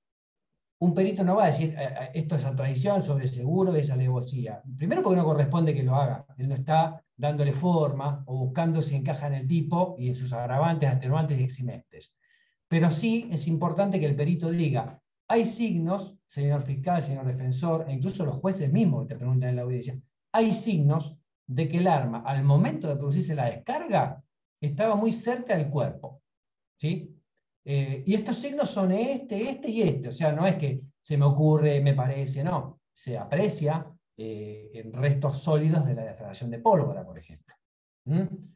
un perito no va a decir esto es a tradición, sobreseguro, es alevosía. Primero porque no corresponde que lo haga, él no está dándole forma o buscando si encaja en el tipo y en sus agravantes, atenuantes y eximentes. Pero sí es importante que el perito diga, hay signos, señor fiscal, señor defensor, e incluso los jueces mismos que te preguntan en la audiencia, hay signos de que el arma, al momento de producirse la descarga, estaba muy cerca del cuerpo. ¿Sí? Y estos signos son este y este, o sea, no es que se me ocurre, me parece, no, se aprecia en restos sólidos de la defragación de pólvora, por ejemplo.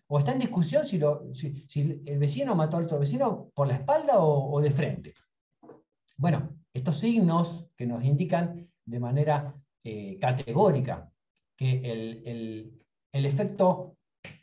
O está en discusión si el vecino mató al otro vecino por la espalda o de frente. Bueno, estos signos que nos indican de manera categórica que el efecto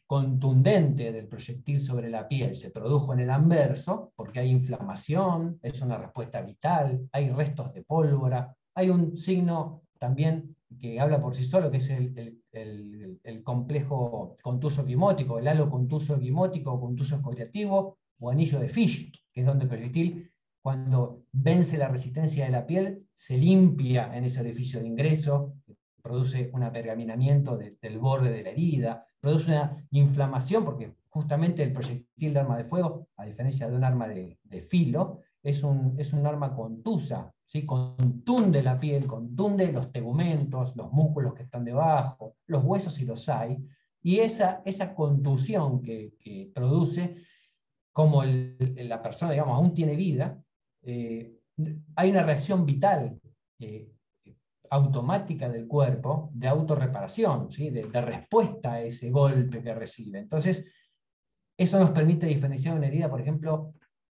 contundente del proyectil sobre la piel se produjo en el anverso, porque hay inflamación, es una respuesta vital, hay restos de pólvora, hay un signo también que habla por sí solo, que es el complejo contuso-quimótico, el halo contuso-quimótico o contuso-escoriativo, o anillo de Fish, que es donde el proyectil, cuando vence la resistencia de la piel, se limpia en ese orificio de ingreso, produce un apergaminamiento del borde de la herida, produce una inflamación, porque justamente el proyectil de arma de fuego, a diferencia de un arma de filo, es un arma contusa, ¿sí? Contunde la piel, contunde los tegumentos, los músculos que están debajo, los huesos si los hay, y esa contusión que produce, como la persona, digamos, aún tiene vida, hay una reacción vital automática del cuerpo de autorreparación, ¿sí? de respuesta a ese golpe que recibe. Entonces, eso nos permite diferenciar una herida, por ejemplo,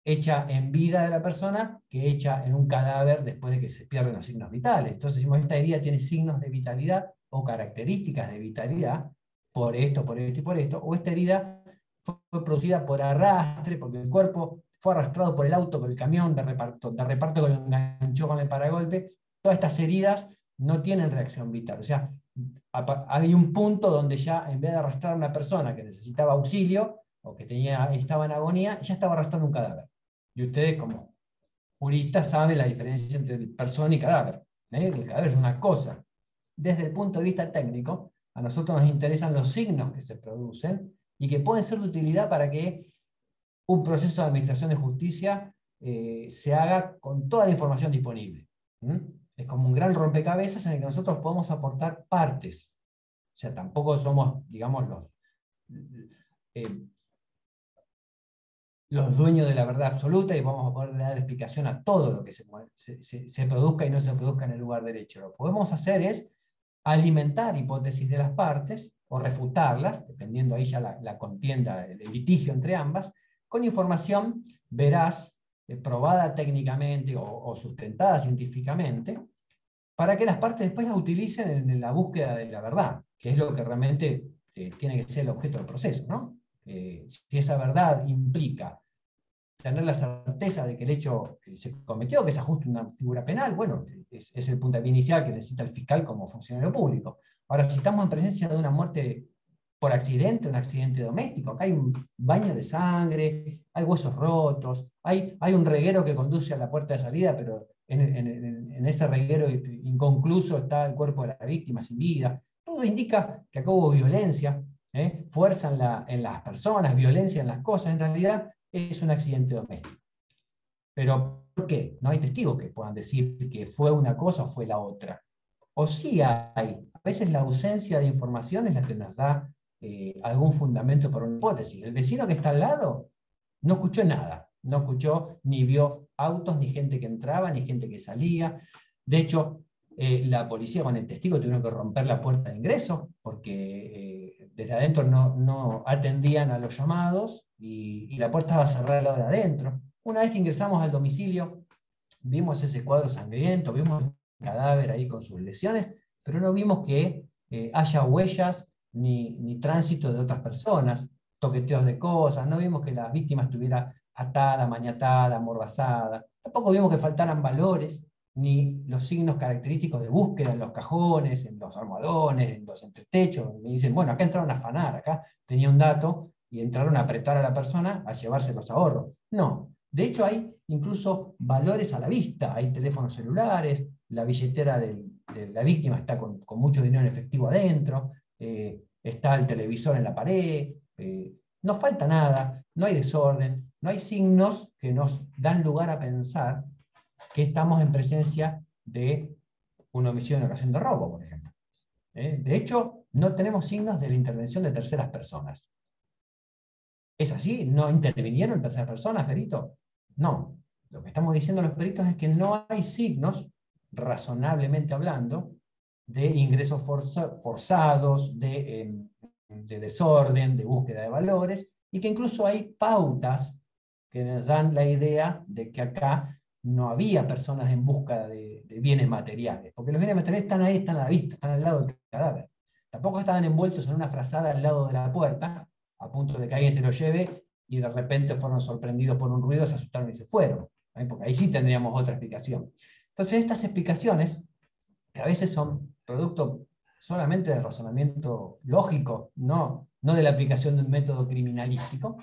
hecha en vida de la persona, que hecha en un cadáver después de que se pierden los signos vitales. Entonces, decimos, esta herida tiene signos de vitalidad o características de vitalidad por esto y por esto, o esta herida fue producida por arrastre, porque el cuerpo fue arrastrado por el auto, por el camión de reparto que lo enganchó con el paragolpe. Todas estas heridas no tienen reacción vital. O sea, hay un punto donde ya, en vez de arrastrar a una persona que necesitaba auxilio, o que estaba en agonía, ya estaba arrastrando un cadáver. Y ustedes, como juristas, saben la diferencia entre persona y cadáver. El cadáver es una cosa. Desde el punto de vista técnico, a nosotros nos interesan los signos que se producen y que pueden ser de utilidad para que un proceso de administración de justicia se haga con toda la información disponible. Es como un gran rompecabezas en el que nosotros podemos aportar partes. O sea, tampoco somos, digamos, los dueños de la verdad absoluta y vamos a poder dar explicación a todo lo que se produzca y no se produzca en el lugar derecho. Lo que podemos hacer es alimentar hipótesis de las partes o refutarlas, dependiendo ahí ya la contienda, el litigio entre ambas, con información veraz, probada técnicamente o sustentada científicamente, para que las partes después la utilicen en la búsqueda de la verdad, que es lo que realmente tiene que ser el objeto del proceso, ¿no? Si esa verdad implica tener la certeza de que el hecho se cometió, que se ajuste una figura penal, bueno, es el puntapié inicial que necesita el fiscal como funcionario público. Ahora, si estamos en presencia de una muerte por accidente, un accidente doméstico, acá hay un baño de sangre, hay huesos rotos, hay un reguero que conduce a la puerta de salida, pero en ese reguero inconcluso está el cuerpo de la víctima sin vida. Todo indica que acá hubo violencia, fuerza en las personas, violencia en las cosas. En realidad es un accidente doméstico. Pero ¿por qué? No hay testigos que puedan decir que fue una cosa o fue la otra. O sí hay. A veces la ausencia de información es la que nos da algún fundamento para una hipótesis. El vecino que está al lado no escuchó nada. No escuchó ni vio autos, ni gente que entraba, ni gente que salía. De hecho, la policía con el testigo tuvieron que romper la puerta de ingreso porque desde adentro no atendían a los llamados y la puerta estaba cerrada al lado de adentro. Una vez que ingresamos al domicilio, vimos ese cuadro sangriento, vimos el cadáver ahí con sus lesiones, pero no vimos que haya huellas ni tránsito de otras personas, toqueteos de cosas, no vimos que la víctima estuviera atada, maniatada, amordazada. Tampoco vimos que faltaran valores, ni los signos característicos de búsqueda en los cajones, en los almohadones, en los entretechos. Me dicen, bueno, acá entraron a afanar, acá tenía un dato y entraron a apretar a la persona a llevarse los ahorros. No, de hecho hay incluso valores a la vista, hay teléfonos celulares, la billetera de la víctima está con mucho dinero en efectivo adentro, está el televisor en la pared, no falta nada, no hay desorden, no hay signos que nos dan lugar a pensar que estamos en presencia de una omisión en ocasión de robo, por ejemplo. De hecho, no tenemos signos de la intervención de terceras personas. ¿Es así? ¿No intervinieron terceras personas, perito? No. Lo que estamos diciendo los peritos es que no hay signos, razonablemente hablando, de ingresos forzados, de desorden, de búsqueda de valores, y que incluso hay pautas que nos dan la idea de que acá no había personas en busca de bienes materiales, porque los bienes materiales están ahí, están a la vista, están al lado del cadáver. Tampoco estaban envueltos en una frazada al lado de la puerta, a punto de que alguien se lo lleve, y de repente fueron sorprendidos por un ruido, se asustaron y se fueron, porque ahí sí tendríamos otra explicación. Entonces estas explicaciones, que a veces son producto solamente de razonamiento lógico, no de la aplicación de un método criminalístico,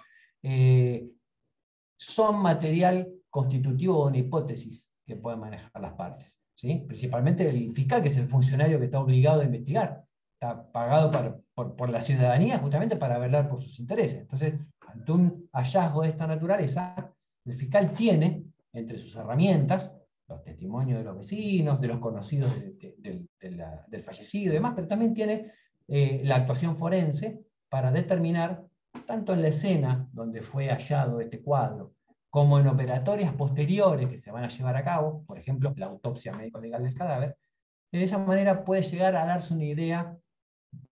son material constitutivo de una hipótesis que pueden manejar las partes, ¿sí? Principalmente el fiscal, que es el funcionario que está obligado a investigar, está pagado por la ciudadanía justamente para velar por sus intereses. Entonces, ante un hallazgo de esta naturaleza, el fiscal tiene entre sus herramientas los testimonios de los vecinos, de los conocidos del fallecido y demás, pero también tiene la actuación forense para determinar, tanto en la escena donde fue hallado este cuadro, como en operatorias posteriores que se van a llevar a cabo, por ejemplo, la autopsia médico-legal del cadáver. De esa manera puede llegar a darse una idea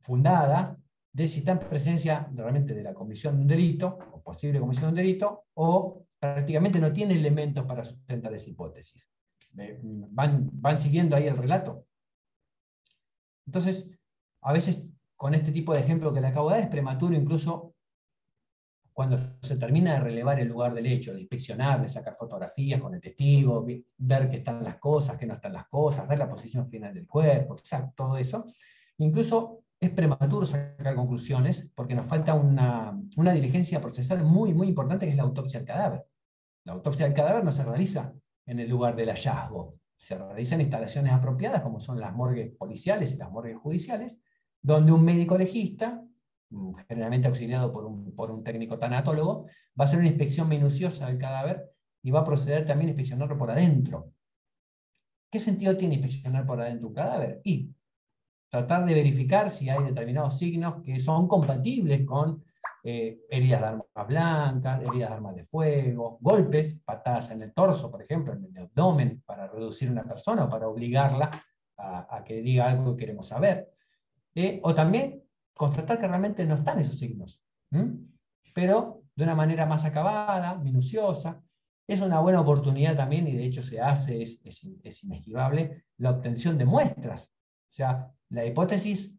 fundada de si está en presencia realmente de la comisión de un delito, o posible comisión de un delito, o prácticamente no tiene elementos para sustentar esa hipótesis. ¿Van siguiendo ahí el relato? Entonces, a veces con este tipo de ejemplo que le acabo de dar es prematuro, incluso cuando se termina de relevar el lugar del hecho, de inspeccionar, de sacar fotografías con el testigo, ver que están las cosas, que no están las cosas, ver la posición final del cuerpo, todo eso. Incluso es prematuro sacar conclusiones porque nos falta una diligencia procesal muy, muy importante, que es la autopsia del cadáver. La autopsia del cadáver no se realiza en el lugar del hallazgo, se realiza en instalaciones apropiadas, como son las morgues policiales y las morgues judiciales, donde un médico legista, generalmente auxiliado por un técnico tanatólogo, va a hacer una inspección minuciosa del cadáver y va a proceder también a inspeccionarlo por adentro. ¿Qué sentido tiene inspeccionar por adentro un cadáver? Y tratar de verificar si hay determinados signos que son compatibles con heridas de armas blancas, heridas de armas de fuego, golpes, patadas en el torso, por ejemplo, en el abdomen, para reducir a una persona o para obligarla a que diga algo que queremos saber. O también constatar que realmente no están esos signos, pero de una manera más acabada, minuciosa. Es una buena oportunidad también, y de hecho se hace, es inesquivable, la obtención de muestras. O sea, la hipótesis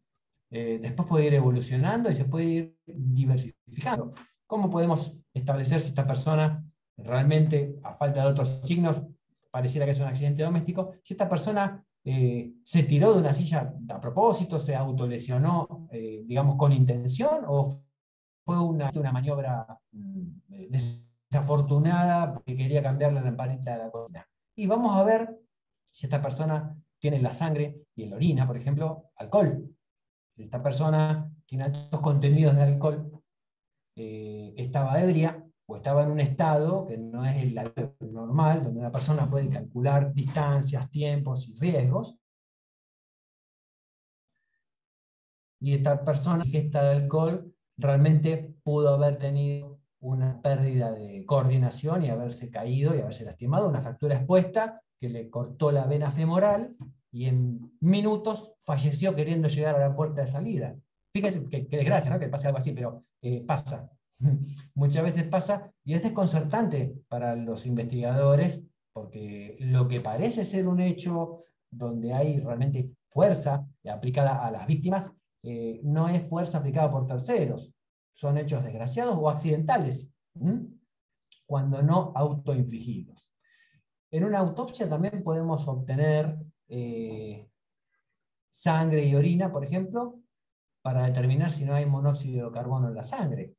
después puede ir evolucionando y se puede ir diversificando. ¿Cómo podemos establecer si esta persona realmente, a falta de otros signos, pareciera que es un accidente doméstico? Si esta persona se tiró de una silla a propósito, se autolesionó, digamos, con intención, o fue una maniobra desafortunada porque quería cambiar la lamparita de la cocina. Y vamos a ver si esta persona tiene en la sangre y en la orina, por ejemplo, alcohol. Si esta persona tiene altos contenidos de alcohol, estaba ebria o estaba en un estado que no es el normal, donde una persona puede calcular distancias, tiempos y riesgos, y esta persona que está de alcohol realmente pudo haber tenido una pérdida de coordinación y haberse caído y haberse lastimado, una fractura expuesta que le cortó la vena femoral y en minutos falleció queriendo llegar a la puerta de salida. Fíjense qué desgracia, ¿no?, que pase algo así, pero pasa. Muchas veces pasa, y es desconcertante para los investigadores, porque lo que parece ser un hecho donde hay realmente fuerza aplicada a las víctimas, no es fuerza aplicada por terceros, son hechos desgraciados o accidentales. cuando no autoinfligidos. En una autopsia también podemos obtener sangre y orina, por ejemplo, para determinar si no hay monóxido de carbono en la sangre.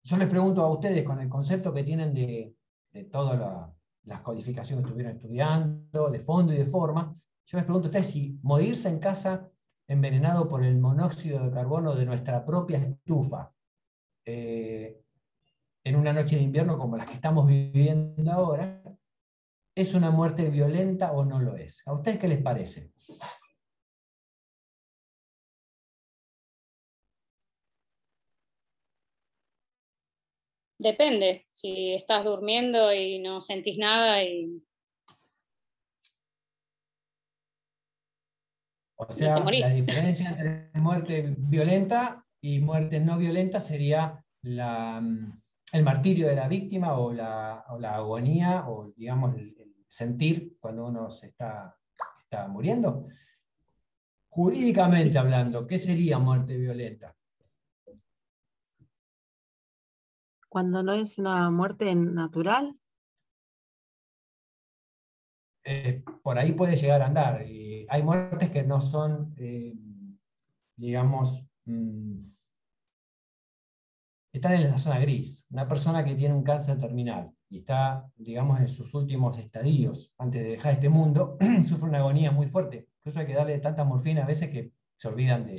Yo les pregunto a ustedes, con el concepto que tienen de todas las codificaciones que estuvieron estudiando, de fondo y de forma, yo les pregunto a ustedes si morirse en casa envenenado por el monóxido de carbono de nuestra propia estufa, en una noche de invierno como las que estamos viviendo ahora, ¿es una muerte violenta o no lo es? ¿A ustedes qué les parece?
Depende, si estás durmiendo y no sentís nada
O
te
sea,
morís.
la diferencia entre muerte violenta y muerte no violenta sería el martirio de la víctima o la agonía, o digamos el sentir cuando uno se está muriendo. Jurídicamente hablando, ¿qué sería muerte violenta?
Cuando no es una muerte natural.
Por ahí puede llegar a andar. Hay muertes que no son, digamos, están en la zona gris. Una persona que tiene un cáncer terminal y está, digamos, en sus últimos estadios, antes de dejar este mundo, sufre una agonía muy fuerte. Incluso hay que darle tanta morfina a veces que se olvidan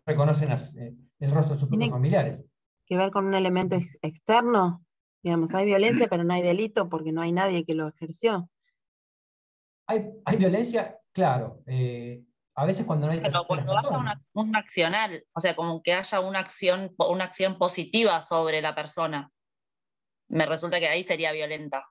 reconocen el rostro de sus propios familiares.
Que ver con un elemento externo, digamos, hay violencia, pero no hay delito porque no hay nadie que lo ejerció.
Hay violencia, claro. A veces cuando no hay
Pero cuando haya un accional, o sea, como que haya una acción positiva sobre la persona, me resulta que ahí sería violenta.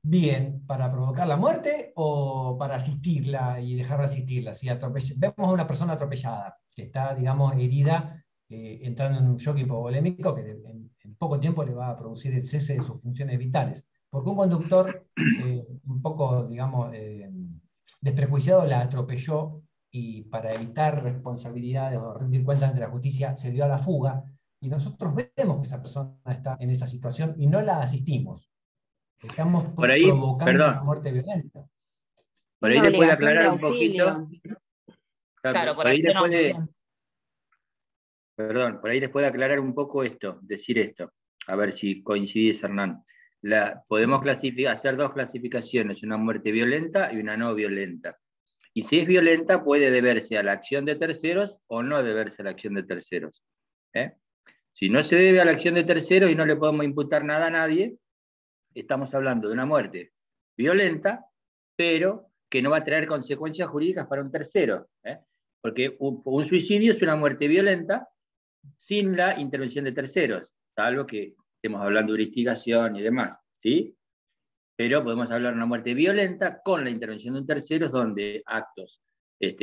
Bien, ¿para provocar la muerte o para asistirla y dejar de asistirla? Si vemos a una persona atropellada que está, digamos, herida, entrando en un shock hipovolémico que en poco tiempo le va a producir el cese de sus funciones vitales. Porque un conductor un poco, digamos, desprejuiciado la atropelló y para evitar responsabilidades o rendir cuentas ante la justicia se dio a la fuga, y nosotros vemos que esa persona está en esa situación y no la asistimos. Estamos
por ahí,
provocando una muerte violenta.
Por ahí le puede aclarar un poquito.
Claro, por
ahí
acción o omisión.
Perdón, por ahí les puede aclarar un poco decir esto, a ver si coincidís, Hernán. Podemos hacer dos clasificaciones, una muerte violenta y una no violenta. Y si es violenta, puede deberse a la acción de terceros o no deberse a la acción de terceros. Si no se debe a la acción de terceros y no le podemos imputar nada a nadie, estamos hablando de una muerte violenta, pero que no va a traer consecuencias jurídicas para un tercero. Porque un suicidio es una muerte violenta sin la intervención de terceros, salvo que estemos hablando de investigación y demás, ¿sí? Pero podemos hablar de una muerte violenta con la intervención de un tercero, donde actos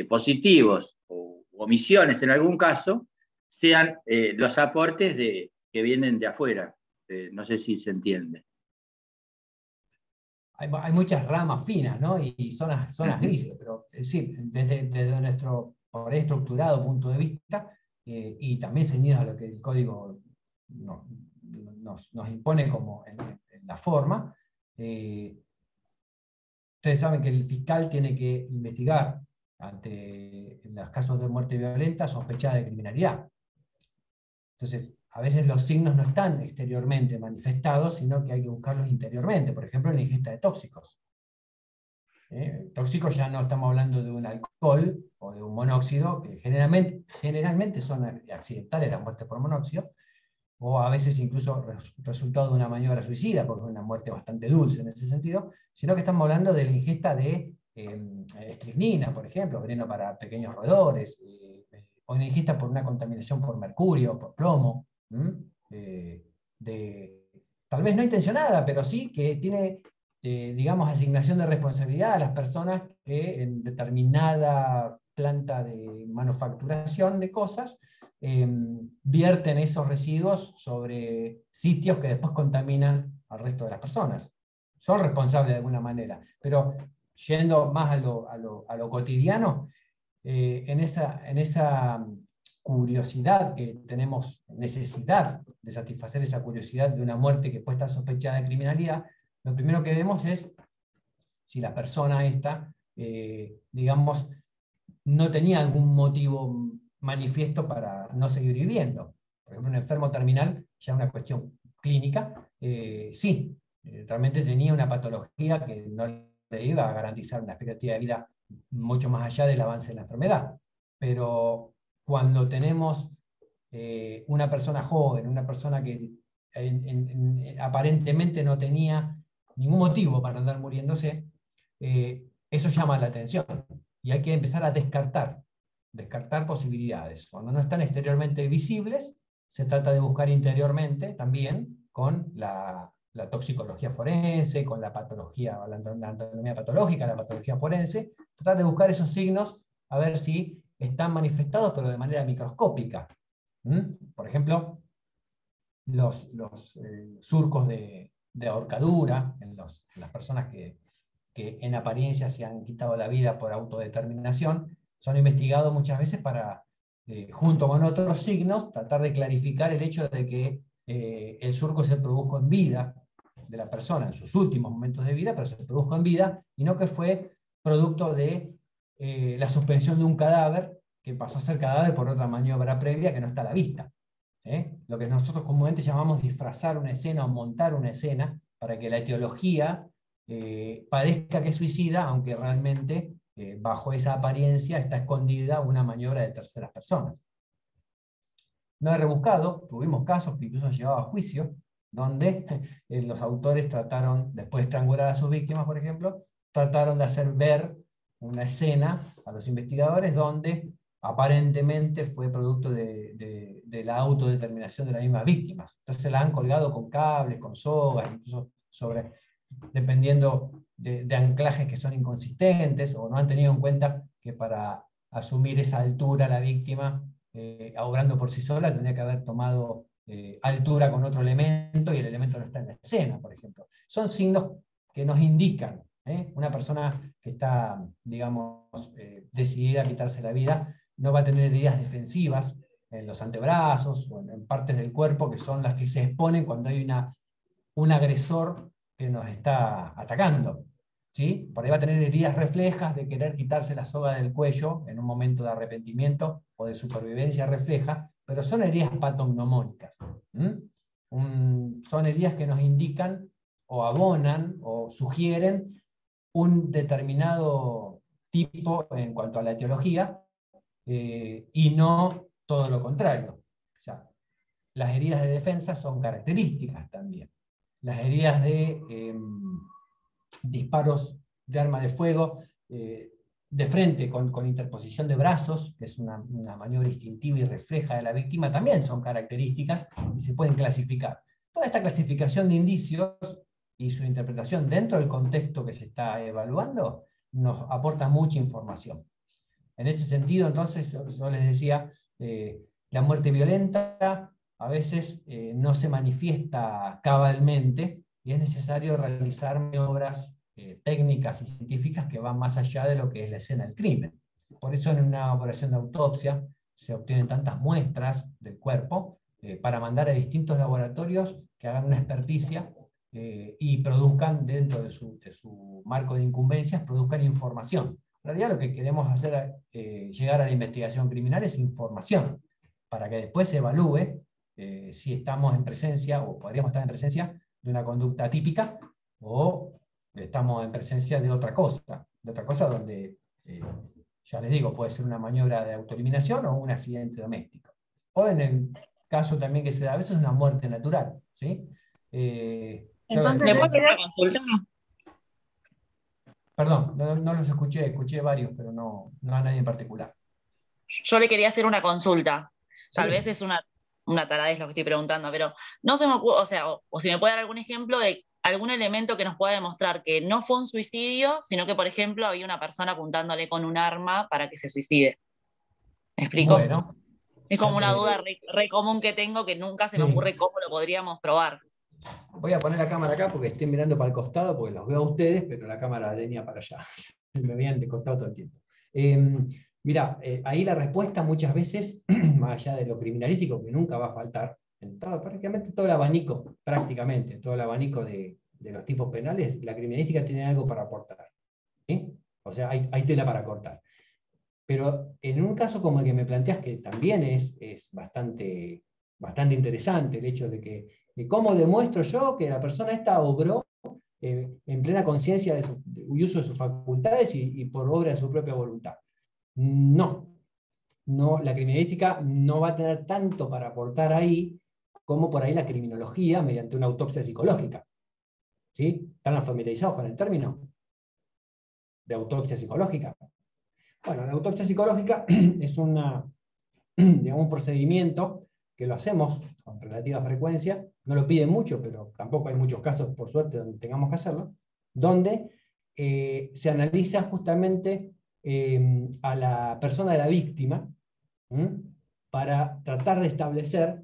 positivos o omisiones en algún caso sean los aportes que vienen de afuera. No sé si se entiende.
Hay muchas ramas finas, ¿no? Y zonas grises, pero sí, desde nuestro por ahí estructurado punto de vista, y también ceñidos a lo que el código nos impone como en la forma, ustedes saben que el fiscal tiene que investigar en los casos de muerte violenta sospechada de criminalidad. Entonces, a veces los signos no están exteriormente manifestados, sino que hay que buscarlos interiormente, por ejemplo, en la ingesta de tóxicos. Tóxicos ya no estamos hablando de un alcohol o de un monóxido, que generalmente son accidentales las muertes por monóxido, o a veces incluso resultado de una maniobra suicida, porque es una muerte bastante dulce en ese sentido, sino que estamos hablando de la ingesta de estricnina, por ejemplo, veneno para pequeños roedores, o una ingesta por una contaminación por mercurio, por plomo, tal vez no intencionada, pero sí que tiene, digamos, asignación de responsabilidad a las personas que en determinada planta de manufacturación de cosas vierten esos residuos sobre sitios que después contaminan al resto de las personas. Son responsables de alguna manera, pero yendo más a lo cotidiano, en esa curiosidad que tenemos, necesidad de satisfacer esa curiosidad de una muerte que puede estar sospechada de criminalidad, lo primero que vemos es si la persona esta, digamos, no tenía algún motivo manifiesto para no seguir viviendo. Por ejemplo, un enfermo terminal, ya una cuestión clínica, sí, realmente tenía una patología que no le iba a garantizar una expectativa de vida mucho más allá del avance de la enfermedad. Pero cuando tenemos una persona joven, una persona que aparentemente no tenía ningún motivo para andar muriéndose, eso llama la atención. Y hay que empezar a descartar posibilidades. Cuando no están exteriormente visibles, se trata de buscar interiormente también con la toxicología forense, con la patología, la anatomía patológica, la patología forense, tratar de buscar esos signos a ver si están manifestados, pero de manera microscópica. Por ejemplo, los surcos de ahorcadura en las personas que en apariencia se han quitado la vida por autodeterminación, son investigados muchas veces para, junto con otros signos, tratar de clarificar el hecho de que el surco se produjo en vida de la persona, en sus últimos momentos de vida, pero se produjo en vida, y no que fue producto de la suspensión de un cadáver que pasó a ser cadáver por otra maniobra previa que no está a la vista. Lo que nosotros comúnmente llamamos disfrazar una escena o montar una escena para que la etiología parezca que es suicida, aunque realmente bajo esa apariencia está escondida una maniobra de terceras personas. No he rebuscado, tuvimos casos que incluso han llevado a juicio, donde los autores trataron, después de estrangular a sus víctimas, por ejemplo, trataron de hacer ver una escena a los investigadores donde aparentemente fue producto de la autodeterminación de las mismas víctimas. Entonces la han colgado con cables, con sogas, incluso dependiendo de anclajes que son inconsistentes, o no han tenido en cuenta que para asumir esa altura la víctima, obrando por sí sola, tendría que haber tomado altura con otro elemento, y el elemento no está en la escena, por ejemplo. Son signos que nos indican una persona que está, digamos, decidida a quitarse la vida, no va a tener heridas defensivas en los antebrazos o en partes del cuerpo que son las que se exponen cuando hay un agresor que nos está atacando. ¿Sí? Por ahí va a tener heridas reflejas de querer quitarse la soga del cuello en un momento de arrepentimiento o de supervivencia refleja, pero son heridas patognomónicas. Son heridas que nos indican o abonan o sugieren un determinado tipo en cuanto a la etiología, y no todo lo contrario. O sea, las heridas de defensa son características también. Las heridas de disparos de arma de fuego de frente con interposición de brazos, que es una maniobra instintiva y refleja de la víctima, también son características y se pueden clasificar. Toda esta clasificación de indicios y su interpretación dentro del contexto que se está evaluando nos aporta mucha información. En ese sentido, entonces, yo les decía, la muerte violenta a veces no se manifiesta cabalmente, y es necesario realizar maniobras técnicas y científicas que van más allá de lo que es la escena del crimen. Por eso en una operación de autopsia se obtienen tantas muestras del cuerpo para mandar a distintos laboratorios que hagan una experticia y produzcan, dentro de su marco de incumbencias, produzcan información. En realidad lo que queremos hacer llegar a la investigación criminal es información, para que después se evalúe si estamos en presencia, o podríamos estar en presencia, de una conducta típica, o estamos en presencia de otra cosa donde, ya les digo, puede ser una maniobra de autoeliminación o un accidente doméstico. O en el caso también que se da a veces una muerte natural. ¿Sí?
Entonces,
¿Me puedo hacer una consulta?
Perdón, no los escuché varios, pero no a nadie en particular.
Yo le quería hacer una consulta. Tal
Sí.
vez es una taradez lo que estoy preguntando, pero no se me ocurre, o sea, o si me puede dar algún ejemplo de algún elemento que nos pueda demostrar que no fue un suicidio, sino que, por ejemplo, había una persona apuntándole con un arma para que se suicide. ¿Me explico?
Bueno,
es como
ya
una
te-
duda re común que tengo, que nunca se me
Sí.
ocurre cómo lo podríamos probar.
Voy a poner la cámara acá porque estoy mirando para el costado, porque los veo a ustedes, pero la cámara venía para allá. Me veían de costado todo el tiempo. Mirá, ahí la respuesta muchas veces, más allá de lo criminalístico, que nunca va a faltar, prácticamente todo el abanico, prácticamente todo el abanico de los tipos penales, la criminalística tiene algo para aportar. ¿Sí? O sea, hay tela para cortar. Pero en un caso como el que me planteas, que también es bastante interesante el hecho de cómo demuestro yo que la persona esta obró en plena conciencia y uso de sus facultades y por obra de su propia voluntad. No, la criminalística no va a tener tanto para aportar ahí como por ahí la criminología mediante una autopsia psicológica. ¿Sí? ¿Están familiarizados con el término de autopsia psicológica? Bueno, la autopsia psicológica es digamos, un procedimiento que lo hacemos con relativa frecuencia, no lo piden mucho, pero tampoco hay muchos casos, por suerte, donde tengamos que hacerlo, donde se analiza justamente a la persona de la víctima, para tratar de establecer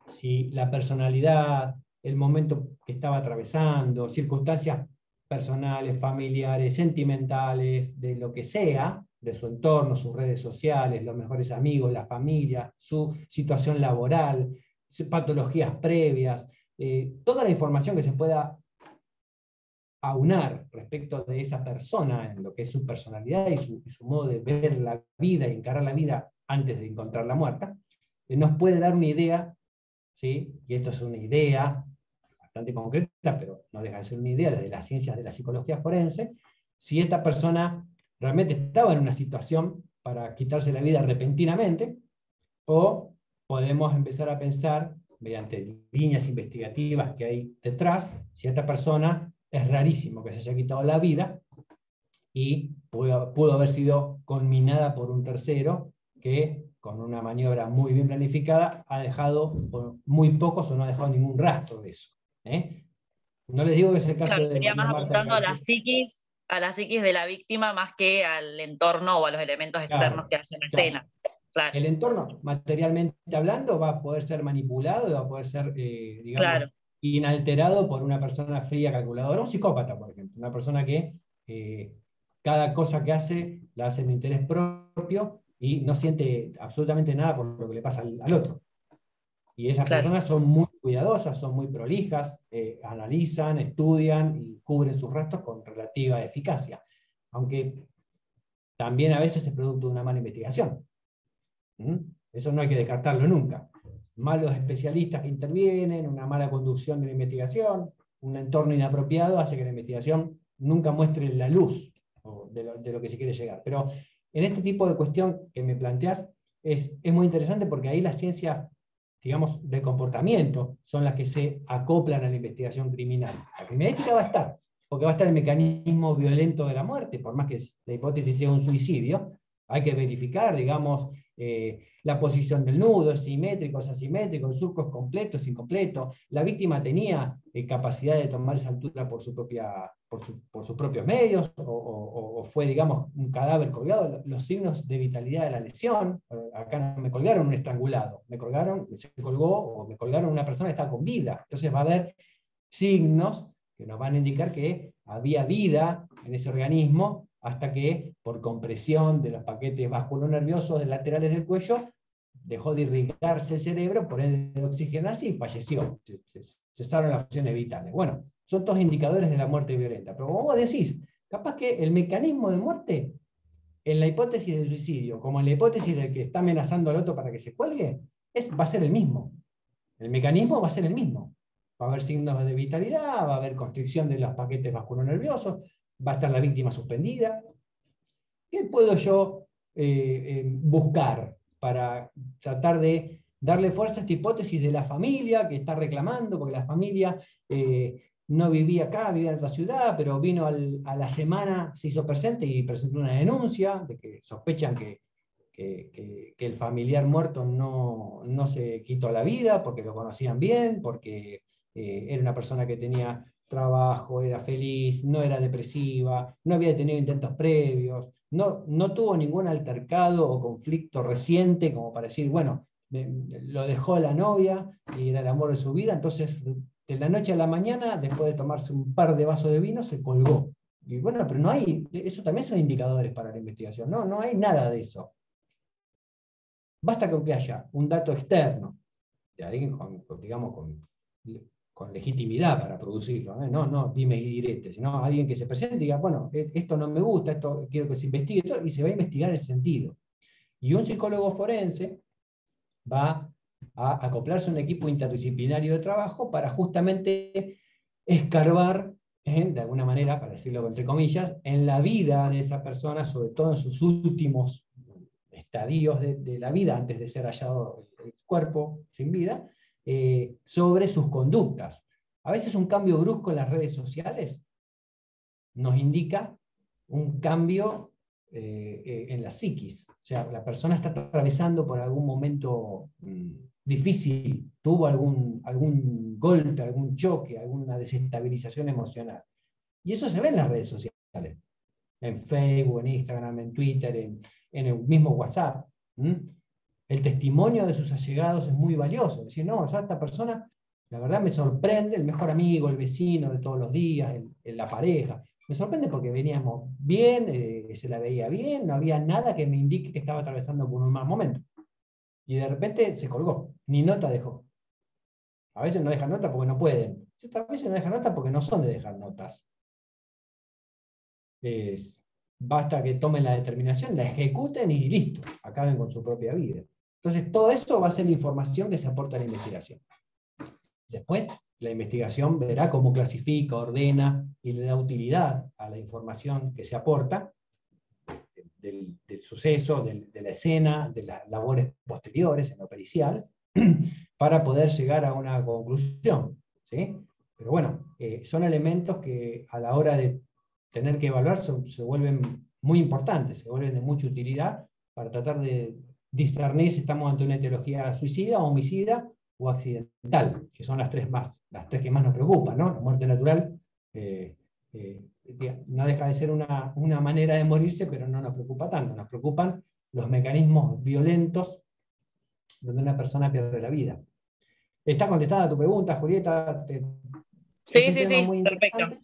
si la personalidad, el momento que estaba atravesando, circunstancias personales, familiares, sentimentales, de lo que sea, de su entorno, sus redes sociales, los mejores amigos, la familia, su situación laboral, patologías previas, toda la información que se pueda aunar respecto de esa persona en lo que es su personalidad y su modo de ver la vida y encarar la vida antes de encontrarla muerta, nos puede dar una idea, ¿sí? Y esto es una idea bastante concreta, pero no deja de ser una idea desde las ciencias de la psicología forense, si esta persona realmente estaba en una situación para quitarse la vida repentinamente, o podemos empezar a pensar, mediante líneas investigativas que hay detrás, si esta persona es rarísimo que se haya quitado la vida y pudo haber sido conminada por un tercero que, con una maniobra muy bien planificada, ha dejado muy pocos o no ha dejado ningún rastro de eso. No les digo que es el caso de
sería
María
más
Marta
apuntando a
García.
la psiquis de la víctima más que al entorno o a los elementos externos que hay en la escena. Claro.
El entorno, materialmente hablando, va a poder ser manipulado, va a poder ser, digamos, inalterado por una persona fría, calculadora, un psicópata, por ejemplo, una persona que cada cosa que hace la hace en interés propio y no siente absolutamente nada por lo que le pasa al otro. Y esas personas son muy cuidadosas, son muy prolijas, analizan, estudian y cubren sus rastros con relativa eficacia. Aunque también a veces es producto de una mala investigación. Eso no hay que descartarlo nunca. Malos especialistas que intervienen, una mala conducción de la investigación, un entorno inapropiado hace que la investigación nunca muestre la luz de lo que se quiere llegar. Pero en este tipo de cuestión que me planteás es muy interesante, porque ahí las ciencias, digamos, del comportamiento son las que se acoplan a la investigación criminal. La criminalística va a estar, porque va a estar el mecanismo violento de la muerte, por más que la hipótesis sea un suicidio, hay que verificar, digamos, la posición del nudo, es simétrico, es asimétrico, el surco es completo, es incompleto, la víctima tenía capacidad de tomar esa altura por sus propios medios, o fue, digamos, un cadáver colgado, los signos de vitalidad de la lesión. Acá no me colgaron un estrangulado, se colgó, o me colgaron una persona que está con vida. Entonces va a haber signos que nos van a indicar que había vida en ese organismo, hasta que, por compresión de los paquetes vasculonerviosos laterales del cuello, dejó de irrigarse el cerebro, por ende de oxigenarse y falleció. Cesaron las funciones vitales. Bueno, son todos indicadores de la muerte violenta. Pero como vos decís, capaz que el mecanismo de muerte, en la hipótesis del suicidio, como en la hipótesis del que está amenazando al otro para que se cuelgue, va a ser el mismo. El mecanismo va a ser el mismo. Va a haber signos de vitalidad, va a haber constricción de los paquetes vasculonerviosos, va a estar la víctima suspendida. ¿Qué puedo yo buscar para tratar de darle fuerza a esta hipótesis de la familia que está reclamando, porque la familia no vivía acá, vivía en otra ciudad, pero vino a la semana, se hizo presente y presentó una denuncia de que sospechan que el familiar muerto no se quitó la vida porque lo conocían bien, porque era una persona que tenía trabajo, era feliz, no era depresiva, no había tenido intentos previos, no tuvo ningún altercado o conflicto reciente como para decir, bueno, lo dejó la novia y era el amor de su vida, entonces de la noche a la mañana, después de tomarse un par de vasos de vino, se colgó. Y bueno, pero no hay, eso también son indicadores para la investigación, no hay nada de eso. Basta con que haya un dato externo de alguien digamos, con legitimidad para producirlo, no dime y direte, sino alguien que se presente y diga, bueno, esto no me gusta, esto quiero que se investigue, y se va a investigar en ese sentido. Y un psicólogo forense va a acoplarse a un equipo interdisciplinario de trabajo para justamente escarbar, de alguna manera, para decirlo entre comillas, en la vida de esa persona, sobre todo en sus últimos estadios de la vida, antes de ser hallado el cuerpo sin vida, sobre sus conductas. A veces un cambio brusco en las redes sociales nos indica un cambio en la psiquis. O sea, la persona está atravesando por algún momento difícil, tuvo algún golpe, algún choque, alguna desestabilización emocional. Y eso se ve en las redes sociales, en Facebook, en Instagram, en Twitter, en el mismo WhatsApp. El testimonio de sus allegados es muy valioso. Es decir, no, ya esta persona, la verdad me sorprende, el mejor amigo, el vecino de todos los días, la pareja. Me sorprende porque veníamos bien, se la veía bien, no había nada que me indique que estaba atravesando por un mal momento. Y de repente se colgó, ni nota dejó. A veces no dejan nota porque no pueden. A veces no dejan nota porque no son de dejar notas. Basta que tomen la determinación, la ejecuten y listo, acaben con su propia vida. Entonces todo eso va a ser la información que se aporta a la investigación. Después, la investigación verá cómo clasifica, ordena y le da utilidad a la información que se aporta del suceso, de la escena, de las labores posteriores en lo pericial, para poder llegar a una conclusión. ¿Sí? Pero bueno, son elementos que a la hora de tener que evaluar se vuelven muy importantes, se vuelven de mucha utilidad para tratar de discernir si estamos ante una etiología suicida, homicida o accidental, que son las tres que más nos preocupan, ¿no? La muerte natural no deja de ser una manera de morirse, pero no nos preocupa tanto, nos preocupan los mecanismos violentos donde una persona pierde la vida. ¿Está contestada tu pregunta, Julieta?
Sí, perfecto.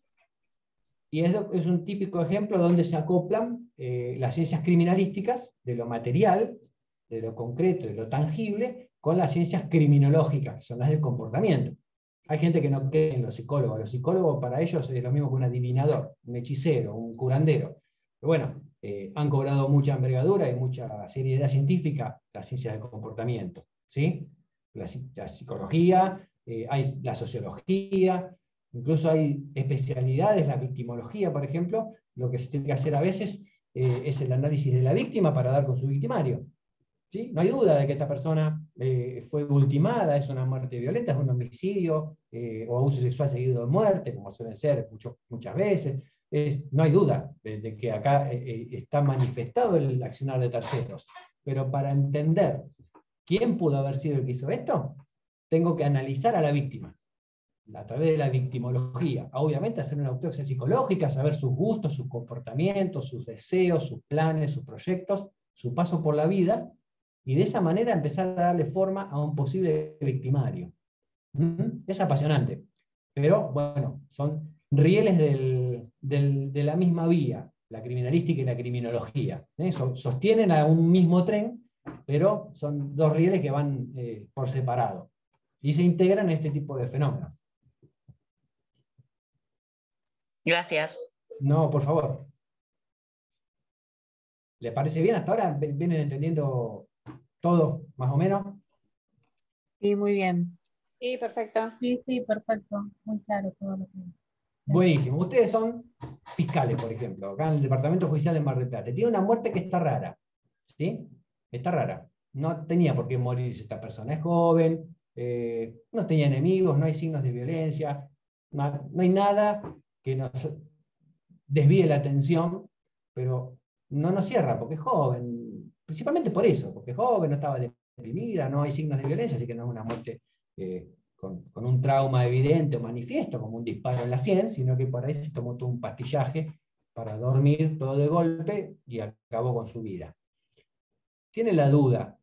Y eso es un típico ejemplo donde se acoplan las ciencias criminalísticas de lo material, de lo concreto, de lo tangible, con las ciencias criminológicas, que son las del comportamiento. Hay gente que no cree en los psicólogos. Los psicólogos para ellos es lo mismo que un adivinador, un hechicero, un curandero. Pero bueno, han cobrado mucha envergadura y mucha seriedad científica las ciencias del comportamiento. ¿Sí? La psicología, hay la sociología, incluso hay especialidades, la victimología, por ejemplo. Lo que se tiene que hacer a veces es el análisis de la víctima para dar con su victimario. ¿Sí? No hay duda de que esta persona fue ultimada, es una muerte violenta, es un homicidio o abuso sexual seguido de muerte, como suelen ser muchas veces. No hay duda de que acá está manifestado el accionar de terceros. Pero para entender quién pudo haber sido el que hizo esto, tengo que analizar a la víctima a través de la victimología. Obviamente hacer una autopsia psicológica, saber sus gustos, sus comportamientos, sus deseos, sus planes, sus proyectos, su paso por la vida, y de esa manera empezar a darle forma a un posible victimario. Es apasionante, pero bueno, son rieles de la misma vía, la criminalística y la criminología. Sostienen a un mismo tren, pero son dos rieles que van por separado, y se integran en este tipo de fenómenos.
Gracias.
No, por favor. ¿Le parece bien hasta ahora? ¿Vienen entendiendo todo, más o menos?
Sí, muy bien.
Sí, perfecto.
Sí, perfecto. Muy claro todo lo que...
Buenísimo. Ustedes son fiscales, por ejemplo, acá en el Departamento Judicial de Mar del Plata. Tiene una muerte que está rara. ¿Sí? Está rara. No tenía por qué morirse esta persona. Es joven, no tenía enemigos, no hay signos de violencia, no hay nada que nos desvíe la atención, pero no nos cierra porque es joven. Principalmente por eso, porque es joven, no estaba deprimida, no hay signos de violencia, así que no es una muerte con un trauma evidente o manifiesto, como un disparo en la sien, sino que por ahí se tomó todo un pastillaje para dormir todo de golpe y acabó con su vida. Tiene la duda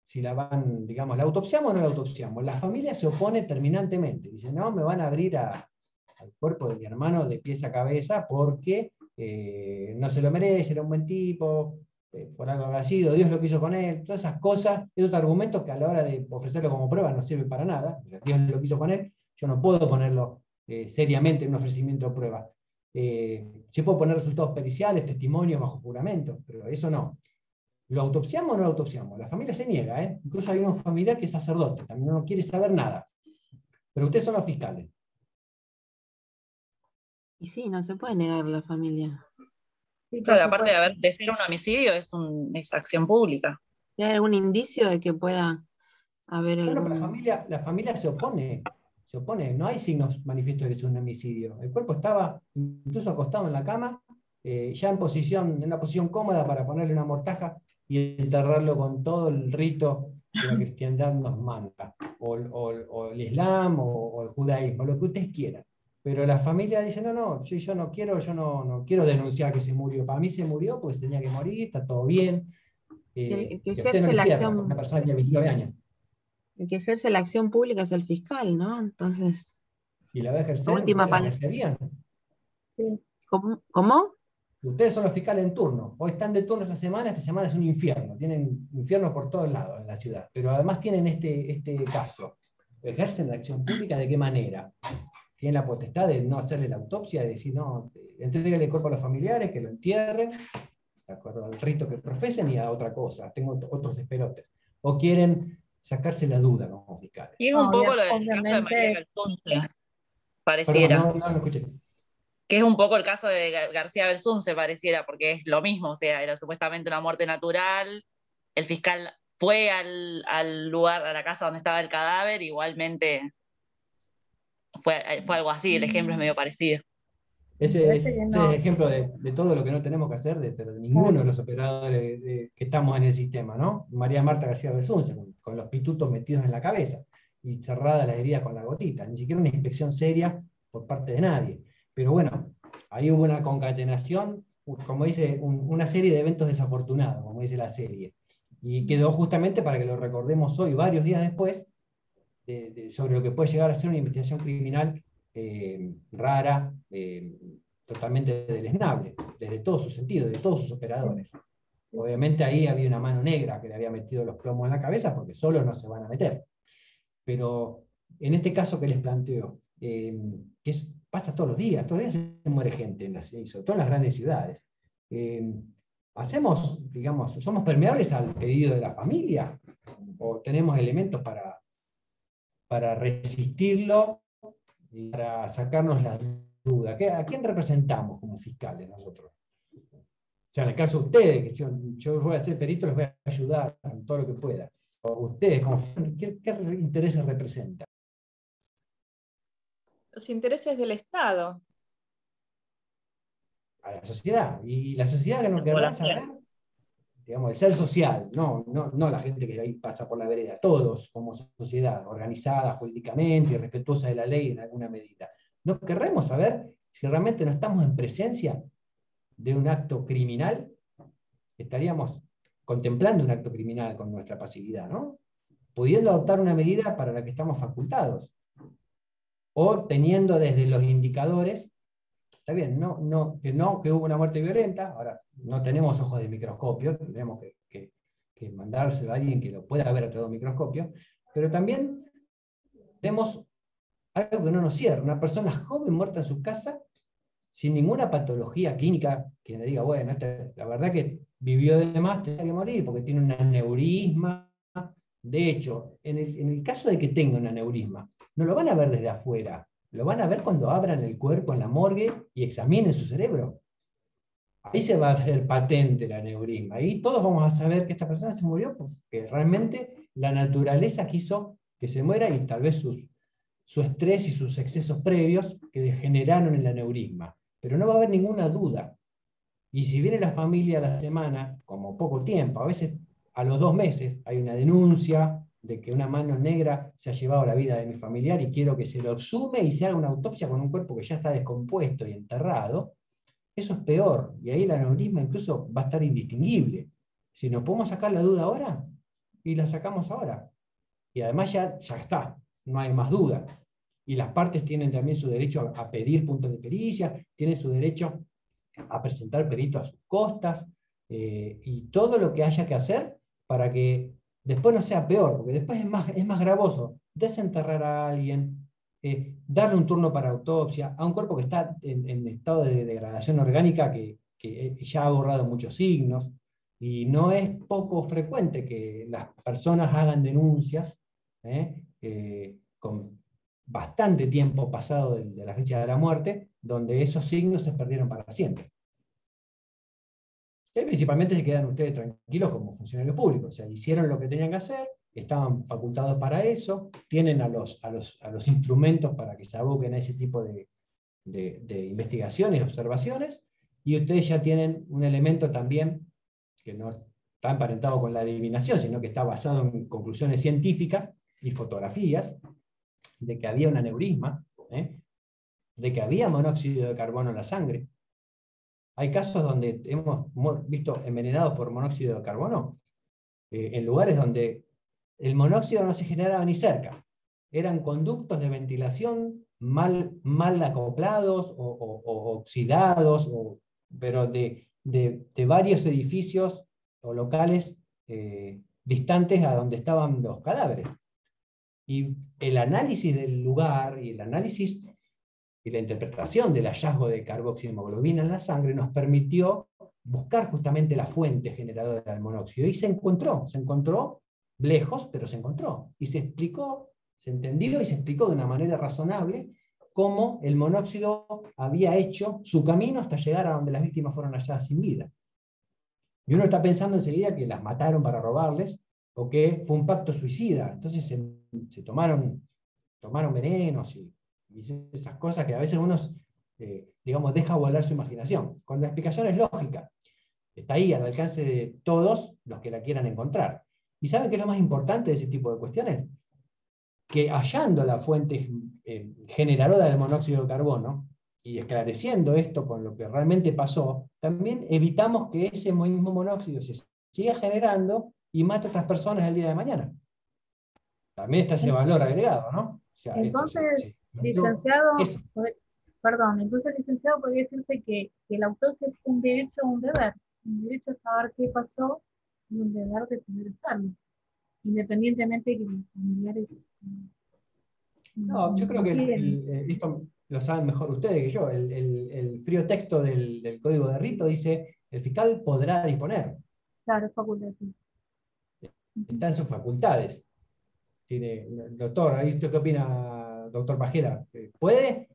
si la digamos, ¿la autopsiamos o no la autopsiamos? La familia se opone terminantemente, dice, no, me van a abrir al cuerpo de mi hermano de pies a cabeza porque no se lo merece, era un buen tipo, por algo habrá sido, Dios lo quiso con él, todas esas cosas, esos argumentos que a la hora de ofrecerlo como prueba no sirve para nada. Dios lo quiso con él, yo no puedo ponerlo seriamente en un ofrecimiento de prueba. Sí puedo poner resultados periciales, testimonios bajo juramento, pero eso no. ¿Lo autopsiamos o no lo autopsiamos? La familia se niega, ¿eh? Incluso hay un familiar que es sacerdote, también no quiere saber nada. Pero ustedes son los fiscales.
Y sí, no se puede negar la familia.
Sí, por
Claro, aparte
supuesto.
de ser un homicidio, es acción pública.
¿Y hay algún indicio de que pueda haber
Bueno, pero
algún...
la familia se opone, no hay signos manifiestos de que es un homicidio. El cuerpo estaba incluso acostado en la cama, ya en una posición cómoda para ponerle una mortaja y enterrarlo con todo el rito que la cristiandad nos manda, o el islam, o el judaísmo, lo que ustedes quieran. Pero la familia dice, no, yo no quiero denunciar que se murió. Para mí se murió porque tenía que morir, está todo bien.
El que
Que a usted no
ejerce
le
la
cierra,
acción,
una persona que tiene 29 años.
el que ejerce la acción pública es el fiscal, ¿no? Entonces,
Y la va a
la
ejercer,
última
ustedes la
palabra.
ejercerían.
Sí.
¿Cómo?
Ustedes son los fiscales en turno. Hoy están de turno esta semana es un infierno. Tienen infierno por todos lados en la ciudad. Pero además tienen este caso. ¿Ejercen la acción pública de qué manera? Tienen la potestad de no hacerle la autopsia, de decir, no, entréguele el cuerpo a los familiares, que lo entierren, de acuerdo al rito que profesen y a otra cosa. Tengo otros esperotes. O quieren sacarse la duda como fiscales.
Y es un poco lo del caso de María
Obviamente,
Belsunce,
Perdón,
pareciera.
no escuché.
Que es un poco el caso de García Belsunce, pareciera, porque es lo mismo, o sea, era supuestamente una muerte natural, el fiscal fue al lugar, a la casa donde estaba el cadáver, igualmente fue algo así, el ejemplo es medio parecido.
Ese
parece que
es
no.
ejemplo de todo lo que no tenemos que hacer, pero de ninguno de los operadores que estamos en el sistema, ¿no? María Marta García Belsunce, con los pitutos metidos en la cabeza y cerrada la herida con la gotita, ni siquiera una inspección seria por parte de nadie. Pero bueno, ahí hubo una concatenación, como dice, una serie de eventos desafortunados, como dice la serie. Y quedó justamente para que lo recordemos hoy, varios días después, sobre lo que puede llegar a ser una investigación criminal rara, totalmente deleznable, desde todo su sentido, de todos sus operadores. Obviamente ahí había una mano negra que le había metido los plomos en la cabeza, porque solos no se van a meter. Pero en este caso que les planteo, pasa todos los días se muere gente, sobre todo en las grandes ciudades. ¿Somos permeables al pedido de la familia? ¿O tenemos elementos para resistirlo y para sacarnos las dudas? ¿A quién representamos como fiscales nosotros? O sea, en el caso de ustedes, que yo voy a ser perito, les voy a ayudar en todo lo que pueda. O ustedes, ¿qué intereses representan?
Los intereses del Estado.
A la sociedad. Y la sociedad que no querrá saber, digamos, el ser social, no la gente que ahí pasa por la vereda, todos como sociedad, organizada jurídicamente y respetuosa de la ley en alguna medida. No querremos saber si realmente no estamos en presencia de un acto criminal, estaríamos contemplando un acto criminal con nuestra pasividad, ¿no? Pudiendo adoptar una medida para la que estamos facultados, o teniendo desde los indicadores, está bien, que hubo una muerte violenta, ahora no tenemos ojos de microscopio, tendremos que mandárselo a alguien que lo pueda ver a través de un microscopio, pero también tenemos algo que no nos cierra, una persona joven muerta en su casa, sin ninguna patología clínica que le diga, bueno, la verdad que vivió de más, tenía que morir porque tiene un aneurisma. De hecho, en el caso de que tenga un aneurisma, no lo van a ver desde afuera, lo van a ver cuando abran el cuerpo en la morgue y examinen su cerebro. Ahí se va a hacer patente el aneurisma. Ahí todos vamos a saber que esta persona se murió porque realmente la naturaleza quiso que se muera y tal vez su estrés y sus excesos previos que generaron el aneurisma. Pero no va a haber ninguna duda. Y si viene la familia a la semana, como poco tiempo, a veces a los 2 meses hay una denuncia de que una mano negra se ha llevado la vida de mi familiar y quiero que se lo exhume y se haga una autopsia con un cuerpo que ya está descompuesto y enterrado, eso es peor. Y ahí el aneurisma incluso va a estar indistinguible. Si nos podemos sacar la duda ahora, y la sacamos ahora. Y además ya está, no hay más duda. Y las partes tienen también su derecho a pedir puntos de pericia, tienen su derecho a presentar peritos a sus costas. y todo lo que haya que hacer para que después no sea peor, porque después es más gravoso desenterrar a alguien, darle un turno para autopsia a un cuerpo que está en estado de degradación orgánica que ya ha borrado muchos signos, y no es poco frecuente que las personas hagan denuncias con bastante tiempo pasado de la fecha de la muerte, donde esos signos se perdieron para siempre. Y principalmente se quedan ustedes tranquilos como funcionarios públicos, o sea, hicieron lo que tenían que hacer, estaban facultados para eso, tienen a los instrumentos para que se aboquen a ese tipo de investigaciones y observaciones, y ustedes ya tienen un elemento también que no está emparentado con la adivinación, sino que está basado en conclusiones científicas y fotografías de que había un aneurisma, de que había monóxido de carbono en la sangre. Hay casos donde hemos visto envenenados por monóxido de carbono, en lugares donde el monóxido no se generaba ni cerca. Eran conductos de ventilación mal acoplados o oxidados, pero de varios edificios o locales distantes a donde estaban los cadáveres. Y el análisis del lugar y el análisis y la interpretación del hallazgo de carboxihemoglobina en la sangre nos permitió buscar justamente la fuente generadora del monóxido, y se encontró lejos, pero se encontró, y se explicó, se entendió y se explicó de una manera razonable cómo el monóxido había hecho su camino hasta llegar a donde las víctimas fueron halladas sin vida. Y uno está pensando enseguida que las mataron para robarles, o que fue un pacto suicida. Entonces se tomaron venenos y esas cosas que a veces uno deja volar su imaginación, cuando la explicación es lógica. Está ahí al alcance de todos los que la quieran encontrar. ¿Y saben qué es lo más importante de ese tipo de cuestiones? Que hallando la fuente generadora del monóxido de carbono y esclareciendo esto con lo que realmente pasó, también evitamos que ese mismo monóxido se siga generando y mate a otras personas el día de mañana. También está ese valor agregado, ¿no? O sea,
entonces, licenciado, podría decirse que la autopsia es un derecho o un deber a saber qué pasó y un deber de poder hacerlo, independientemente de que los familiares...
No, yo creo que esto lo saben mejor ustedes que yo. El frío texto del Código de Rito dice: el fiscal podrá disponer.
Claro, es facultativo.
Está en sus facultades. Doctor, ¿usted qué opina, doctor Pajera? ¿Puede?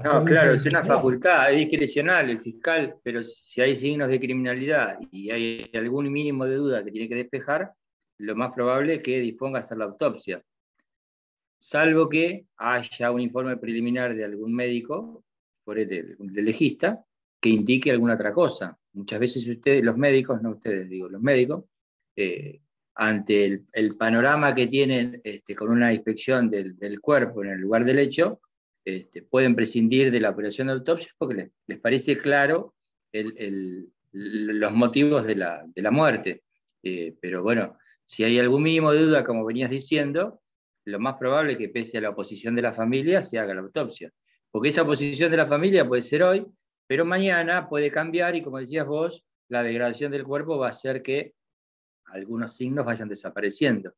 No, claro, es una facultad, es discrecional el fiscal, pero si hay signos de criminalidad y hay algún mínimo de duda que tiene que despejar, lo más probable es que disponga a hacer la autopsia. Salvo que haya un informe preliminar de algún médico, por el legista, que indique alguna otra cosa. Muchas veces los médicos, ante el panorama que tienen con una inspección del cuerpo en el lugar del hecho, pueden prescindir de la operación de autopsia porque les parece claro los motivos de la muerte. Pero bueno, si hay algún mínimo de duda, como venías diciendo, lo más probable es que pese a la oposición de la familia se haga la autopsia. Porque esa oposición de la familia puede ser hoy, pero mañana puede cambiar y, como decías vos, la degradación del cuerpo va a hacer que algunos signos vayan desapareciendo.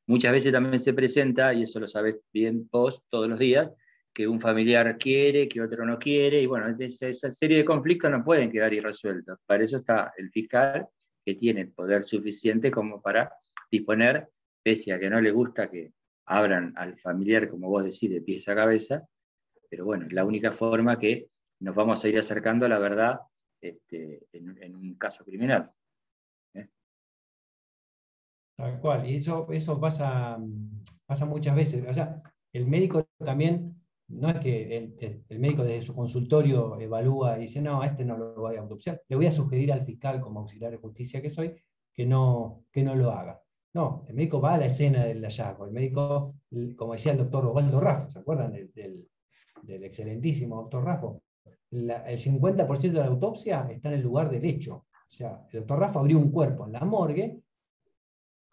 Muchas veces también se presenta, y eso lo sabés bien vos todos los días, que un familiar quiere, que otro no quiere, y bueno, esa serie de conflictos no pueden quedar irresueltos. Para eso está el fiscal, que tiene el poder suficiente como para disponer, pese a que no le gusta que abran al familiar, como vos decís, de pies a cabeza, pero bueno, es la única forma que nos vamos a ir acercando a la verdad en un caso criminal.
Tal cual, y eso pasa muchas veces. O sea, el médico también, no es que el médico desde su consultorio evalúa y dice: no, no lo voy a autopsiar, le voy a sugerir al fiscal, como auxiliar de justicia que soy, que no lo haga. No, el médico va a la escena del hallazgo. El médico, como decía el doctor Osvaldo Raffo, ¿se acuerdan del excelentísimo doctor Raffo? El 50% de la autopsia está en el lugar del hecho. O sea, el doctor Raffo abrió un cuerpo en la morgue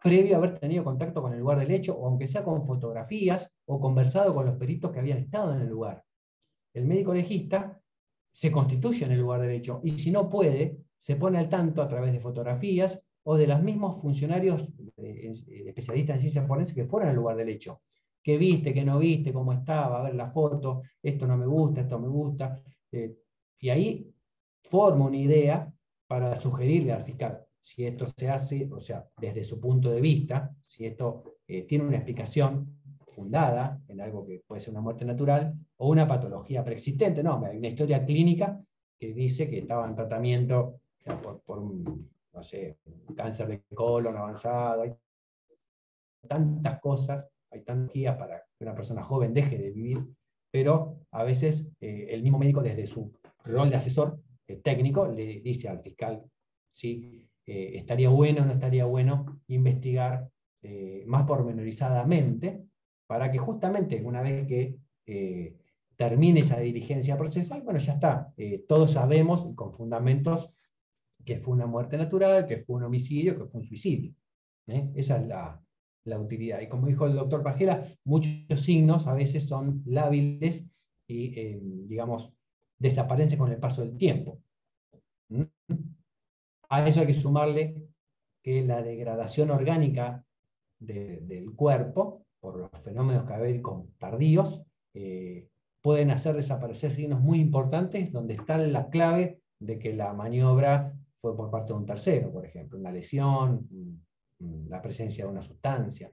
previo a haber tenido contacto con el lugar del hecho, o aunque sea con fotografías, o conversado con los peritos que habían estado en el lugar. El médico legista se constituye en el lugar del hecho, y si no puede, se pone al tanto a través de fotografías o de los mismos funcionarios especialistas en ciencia forense que fueron al lugar del hecho. ¿Qué viste, qué no viste, cómo estaba? A ver la foto, esto no me gusta, esto me gusta. Y ahí forma una idea para sugerirle al fiscal si esto se hace, o sea, desde su punto de vista, si esto tiene una explicación fundada en algo que puede ser una muerte natural o una patología preexistente. No, hay una historia clínica que dice que estaba en tratamiento, o sea, por un, no sé, un cáncer de colon avanzado. Hay tantas cosas, hay tantas guías para que una persona joven deje de vivir, pero a veces el mismo médico, desde su rol de asesor técnico, le dice al fiscal si estaría bueno o no estaría bueno investigar más pormenorizadamente, para que justamente una vez que termine esa diligencia procesal, bueno, ya está, todos sabemos, y con fundamentos, que fue una muerte natural, que fue un homicidio, que fue un suicidio. Esa es la utilidad. Y como dijo el doctor Pagela, muchos signos a veces son lábiles y, digamos, desaparecen con el paso del tiempo. A eso hay que sumarle que la degradación orgánica del cuerpo, por los fenómenos cadavéricos tardíos, pueden hacer desaparecer signos muy importantes, donde está la clave de que la maniobra fue por parte de un tercero, por ejemplo, una lesión, la presencia de una sustancia.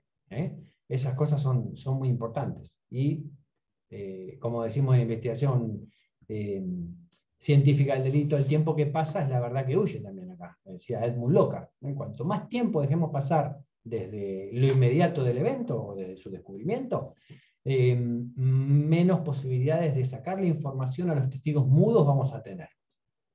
Esas cosas son muy importantes. Y, como decimos en investigación científica del delito, el tiempo que pasa es la verdad que huye también acá. Decía Edmund Lockhart, cuanto más tiempo dejemos pasar desde lo inmediato del evento o desde su descubrimiento, menos posibilidades de sacarle información a los testigos mudos vamos a tener.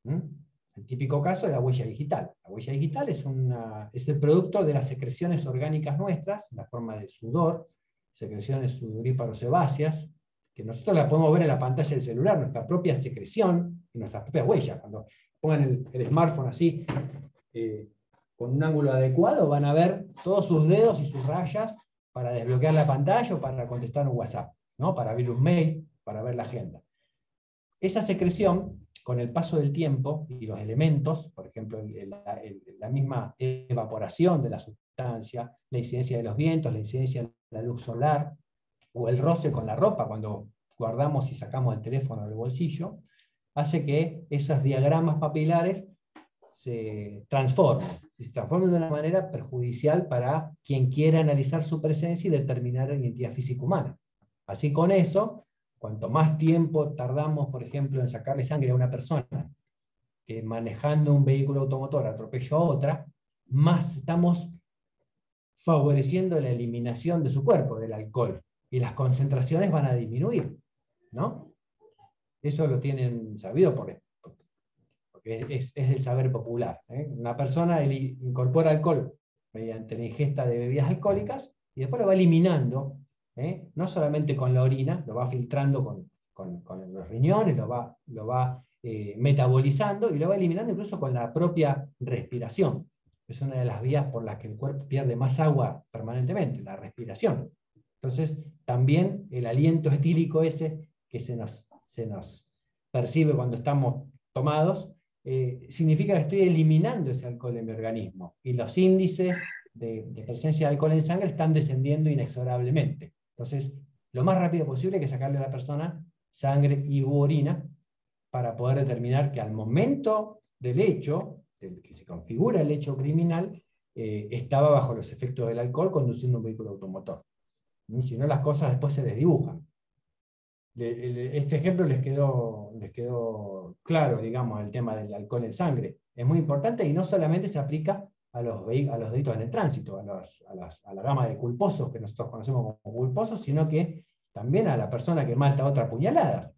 El típico caso de la huella digital. La huella digital es el producto de las secreciones orgánicas nuestras, en la forma de sudor, secreciones sudoríparo-sebáceas, que nosotros la podemos ver en la pantalla del celular, nuestra propia secreción y nuestras propias huellas. Cuando pongan el smartphone así, con un ángulo adecuado, van a ver todos sus dedos y sus rayas para desbloquear la pantalla o para contestar un WhatsApp, ¿no? Para abrir un mail, para ver la agenda. Esa secreción, con el paso del tiempo y los elementos, por ejemplo, la misma evaporación de la sustancia, la incidencia de los vientos, la incidencia de la luz solar, o el roce con la ropa cuando guardamos y sacamos el teléfono del bolsillo, hace que esos diagramas papilares se transformen de una manera perjudicial para quien quiera analizar su presencia y determinar la identidad física humana. Así, con eso, cuanto más tiempo tardamos, por ejemplo, en sacarle sangre a una persona que manejando un vehículo automotor atropelló a otra, más estamos favoreciendo la eliminación de su cuerpo, del alcohol, y las concentraciones van a disminuir, ¿no? Eso lo tienen sabido porque es el saber popular. Una persona incorpora alcohol mediante la ingesta de bebidas alcohólicas y después lo va eliminando, no solamente con la orina, lo va filtrando con los riñones, lo va metabolizando y lo va eliminando incluso con la propia respiración. Es una de las vías por las que el cuerpo pierde más agua permanentemente, la respiración. Entonces, también el aliento etílico ese que se nos percibe cuando estamos tomados, significa que estoy eliminando ese alcohol de mi organismo. Y los índices de presencia de alcohol en sangre están descendiendo inexorablemente. Entonces, lo más rápido posible hay que sacarle a la persona sangre y orina para poder determinar que al momento del hecho, que se configura el hecho criminal, estaba bajo los efectos del alcohol conduciendo un vehículo automotor. Si no, las cosas después se desdibujan. Este ejemplo les quedó claro, digamos, el tema del alcohol en sangre. Es muy importante y no solamente se aplica a los delitos en el tránsito, a la gama de culposos que nosotros conocemos como culposos, sino que también a la persona que mata a otra puñalada,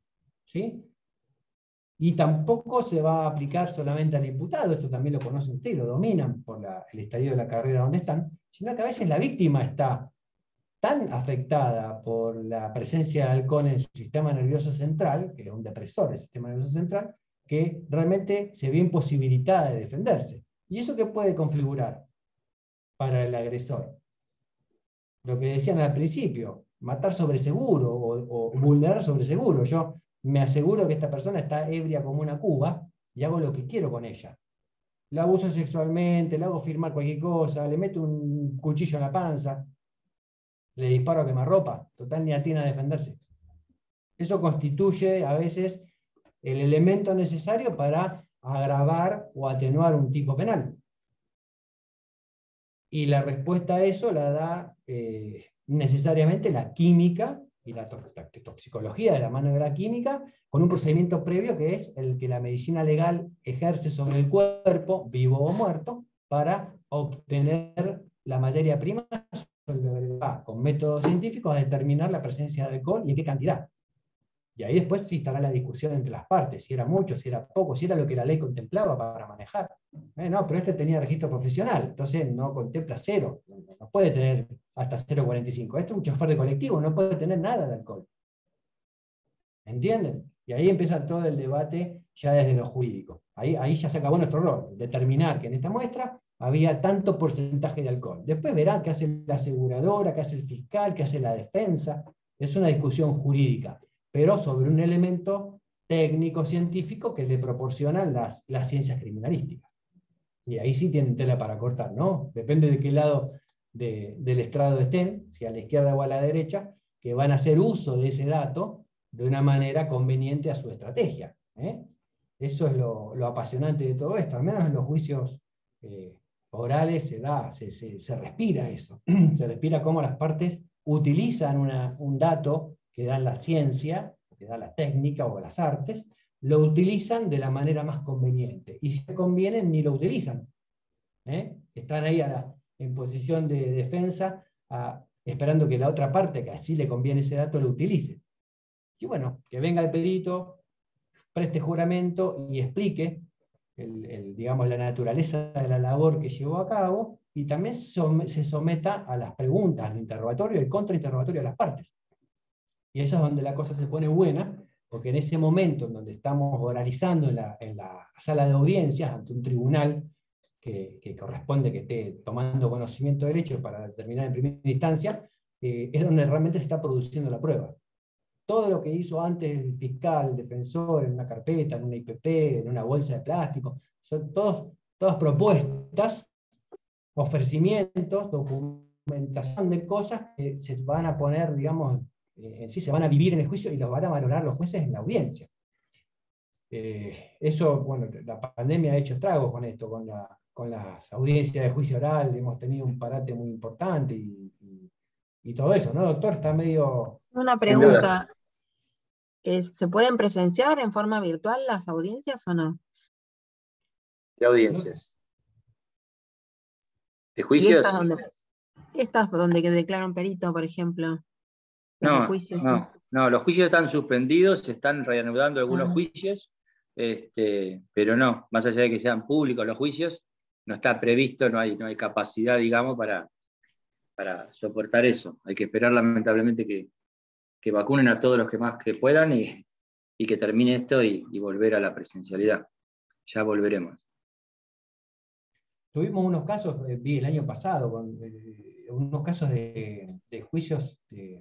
¿sí? Y tampoco se va a aplicar solamente al imputado, esto también lo conocen ustedes, lo dominan por el estadio de la carrera donde están, sino que a veces la víctima está tan afectada por la presencia de alcohol en su sistema nervioso central, que es un depresor del sistema nervioso central, que realmente se ve imposibilitada de defenderse. ¿Y eso qué puede configurar para el agresor? Lo que decían al principio, matar sobre seguro o vulnerar sobre seguro. Yo me aseguro que esta persona está ebria como una cuba y hago lo que quiero con ella. la abuso sexualmente, le hago firmar cualquier cosa, le meto un cuchillo en la panza, le disparo a quemarropa, total ni atina a defenderse. Eso constituye a veces el elemento necesario para agravar o atenuar un tipo penal. Y la respuesta a eso la da necesariamente la química y la toxicología de la mano de la química, con un procedimiento previo que es el que la medicina legal ejerce sobre el cuerpo, vivo o muerto, para obtener la materia prima con métodos científicos a determinar la presencia de alcohol y en qué cantidad. Y ahí después sí estará la discusión entre las partes, si era mucho, si era poco, si era lo que la ley contemplaba para manejar. No, pero este tenía registro profesional, entonces no contempla 0, no puede tener hasta 0,45. Este es un chofer de colectivo, no puede tener nada de alcohol. ¿Entienden? Y ahí empieza todo el debate ya desde lo jurídico. Ahí ya se acabó nuestro rol, determinar que en esta muestra había tanto porcentaje de alcohol. Después verán qué hace la aseguradora, qué hace el fiscal, qué hace la defensa. Es una discusión jurídica, pero sobre un elemento técnico-científico que le proporcionan las ciencias criminalísticas. Y ahí sí tienen tela para cortar, ¿no? Depende de qué lado del estrado estén, si a la izquierda o a la derecha, que van a hacer uso de ese dato de una manera conveniente a su estrategia. Eso es lo apasionante de todo esto, al menos en los juicios orales se respira eso. Se respira cómo las partes utilizan un dato que da la ciencia, que da la técnica o las artes, lo utilizan de la manera más conveniente. Y si no conviene, ni lo utilizan. Están ahí en posición de defensa, esperando que la otra parte, que así le conviene ese dato, lo utilice. Y bueno, que venga el perito, preste juramento y explique digamos, la naturaleza de la labor que llevó a cabo, y también se someta a las preguntas, al interrogatorio y al contrainterrogatorio de las partes. Y eso es donde la cosa se pone buena, porque en ese momento en donde estamos oralizando en la sala de audiencias ante un tribunal que corresponde que esté tomando conocimiento del hecho para determinar en primera instancia, es donde realmente se está produciendo la prueba. Todo lo que hizo antes el fiscal, el defensor, en una carpeta, en una IPP, en una bolsa de plástico, son todas propuestas, ofrecimientos, documentación de cosas que se van a poner, digamos, en sí se van a vivir en el juicio y los van a valorar los jueces en la audiencia. Eso, bueno, la pandemia ha hecho estragos con esto, con las audiencias de juicio oral, hemos tenido un parate muy importante y todo eso, ¿no, doctor? Está medio...
Una pregunta, ¿se pueden presenciar en forma virtual las audiencias o no?
¿Qué audiencias? ¿De juicios?
Estas donde que declara un perito, por ejemplo.
No, los juicios están suspendidos, se están reanudando algunos juicios, pero no, más allá de que sean públicos los juicios, no está previsto, no hay capacidad, digamos, para soportar eso. Hay que esperar, lamentablemente, que vacunen a todos los que más que puedan y que termine esto y volver a la presencialidad. Ya volveremos.
Tuvimos unos casos, vi el año pasado, unos casos de juicios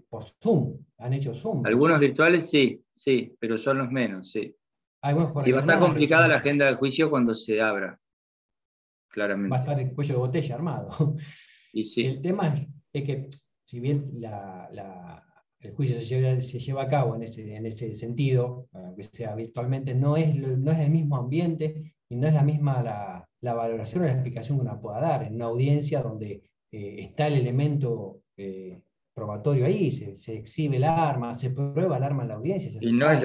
por Zoom, han hecho Zoom.
Algunos virtuales sí, pero son los menos, sí.
Sí, va
a estar complicada la agenda de juicio cuando se abra, claramente.
Va a estar el cuello de botella armado.
Y sí.
El tema es que, si bien el juicio se lleva a cabo en ese sentido, que sea virtualmente, no es el mismo ambiente y no es la misma la valoración o la explicación que uno pueda dar en una audiencia donde está el elemento probatorio ahí, se exhibe el arma, se prueba el arma en la audiencia.
Y no es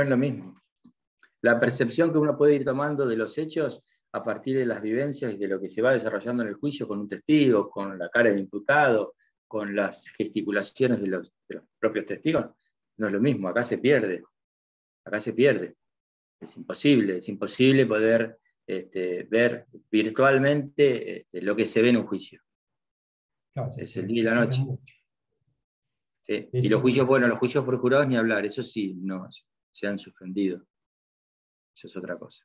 lo mismo. La percepción que uno puede ir tomando de los hechos a partir de las vivencias y de lo que se va desarrollando en el juicio con un testigo, con la cara del imputado, con las gesticulaciones de los propios testigos, no es lo mismo, acá se pierde. Es imposible poder ver virtualmente lo que se ve en un juicio.
Claro,
es el día y la noche. ¿Sí? Y los juicios por jurados ni hablar, eso sí, no, se han suspendido. Eso es otra cosa.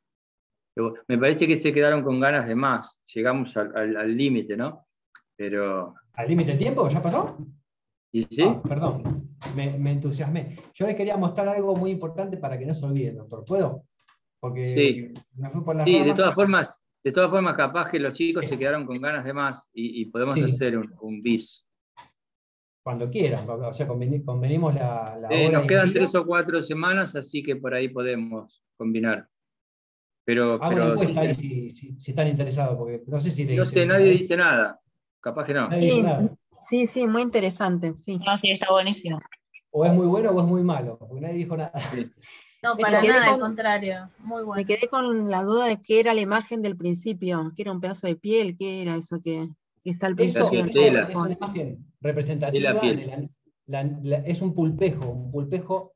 Pero me parece que se quedaron con ganas de más, llegamos al límite, ¿no? Pero...
¿Al límite de tiempo? ¿Ya pasó?
¿Y sí?
Perdón, me entusiasmé. Yo les quería mostrar algo muy importante para que no se olviden, doctor. ¿Puedo? Porque
sí.
me fui por las
sí,
ramas.
de todas formas, De todas formas, capaz que los chicos se quedaron con ganas de más y podemos
Sí.
hacer un bis.
Cuando quieran, o sea, convenimos la hora
Nos
y
quedan
el día.
3 o 4 semanas, así que por ahí podemos combinar.
Hago una
Pero
encuesta ahí
sí,
si están interesados, porque no sé si les
no sé,
interesa.
nadie dice nada. Capaz que no.
Nadie dice
Sí,
nada.
sí, sí, muy interesante, sí.
No, sí, está buenísimo.
O es muy bueno o es muy malo, porque nadie dijo nada.
Sí.
No,
Esto-
para
quedé
nada, al
con-
contrario. Muy bueno.
Me quedé con la duda de qué era la imagen del principio, que era un pedazo de piel, qué era eso que está al
Eso,
principio del
eso
tela.
es una
PowerPoint.
imagen
Es la
representativa
piel.
es un pulpejo,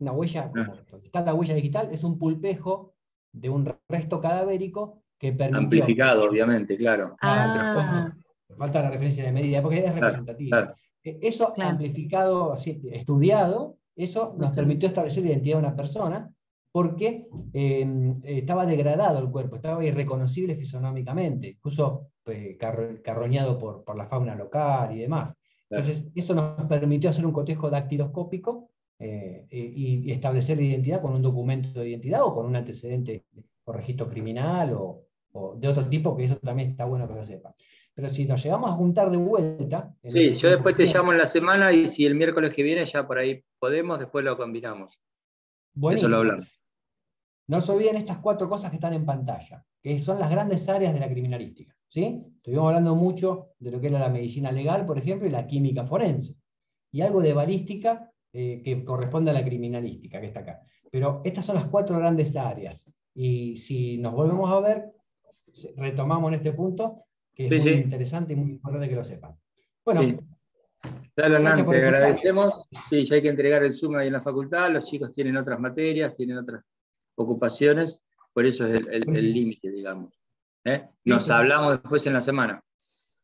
una huella, como está la huella digital, es un pulpejo de un resto cadavérico que permitió.
Amplificado, obviamente, claro.
Claro, pero después
Ah,
falta la referencia de medida, porque es
Claro,
representativa.
claro.
Eso
claro.
amplificado, así, estudiado, eso nos permitió establecer la identidad de una persona porque estaba degradado el cuerpo, estaba irreconocible fisonómicamente, incluso carroñado por la fauna local y demás.
Claro.
Entonces, eso nos permitió hacer un cotejo dactiloscópico y establecer la identidad con un documento de identidad o con un antecedente o registro criminal o de otro tipo, que eso también está bueno que lo sepan. Pero si nos llegamos a juntar de vuelta... en
Sí,
este
yo
tiempo
después
que
te
viene,
llamo en la semana y si el miércoles que viene ya por ahí podemos, después lo combinamos. Eso lo
buenísimo.
hablamos.
No se olviden estas 4 cosas que están en pantalla, que son las grandes áreas de la criminalística. ¿Sí? Estuvimos hablando mucho de lo que era la medicina legal, por ejemplo, y la química forense. Y algo de balística que corresponde a la criminalística, que está acá. Pero estas son las 4 grandes áreas. Y si nos volvemos a ver, retomamos en este punto, que es
Sí,
muy
sí.
interesante y muy importante que lo sepan. Bueno,
Sí. Dale,
gracias
Hernán,
por
te
escuchar.
agradecemos. Sí, ya hay que entregar el Zoom ahí en la facultad, los chicos tienen otras materias, tienen otras ocupaciones, por eso es el límite, digamos. Nos
Listo.
hablamos después en la semana.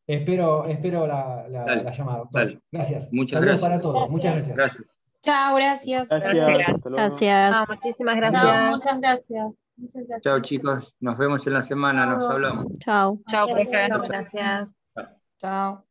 Espero la
Dale,
llamada, doctor.
dale.
Gracias.
Muchas
Saludos
gracias.
para todos. Muchas gracias.
Gracias.
Chao, gracias.
Gracias,
Gracias.
hasta luego.
Gracias.
No, muchísimas
No,
gracias.
muchas gracias. Muchas gracias.
Chao, chicos. Nos vemos en la semana, nos
Chao.
hablamos.
Chao.
Chao,
Hasta
profe.
luego.
Gracias.
Chao.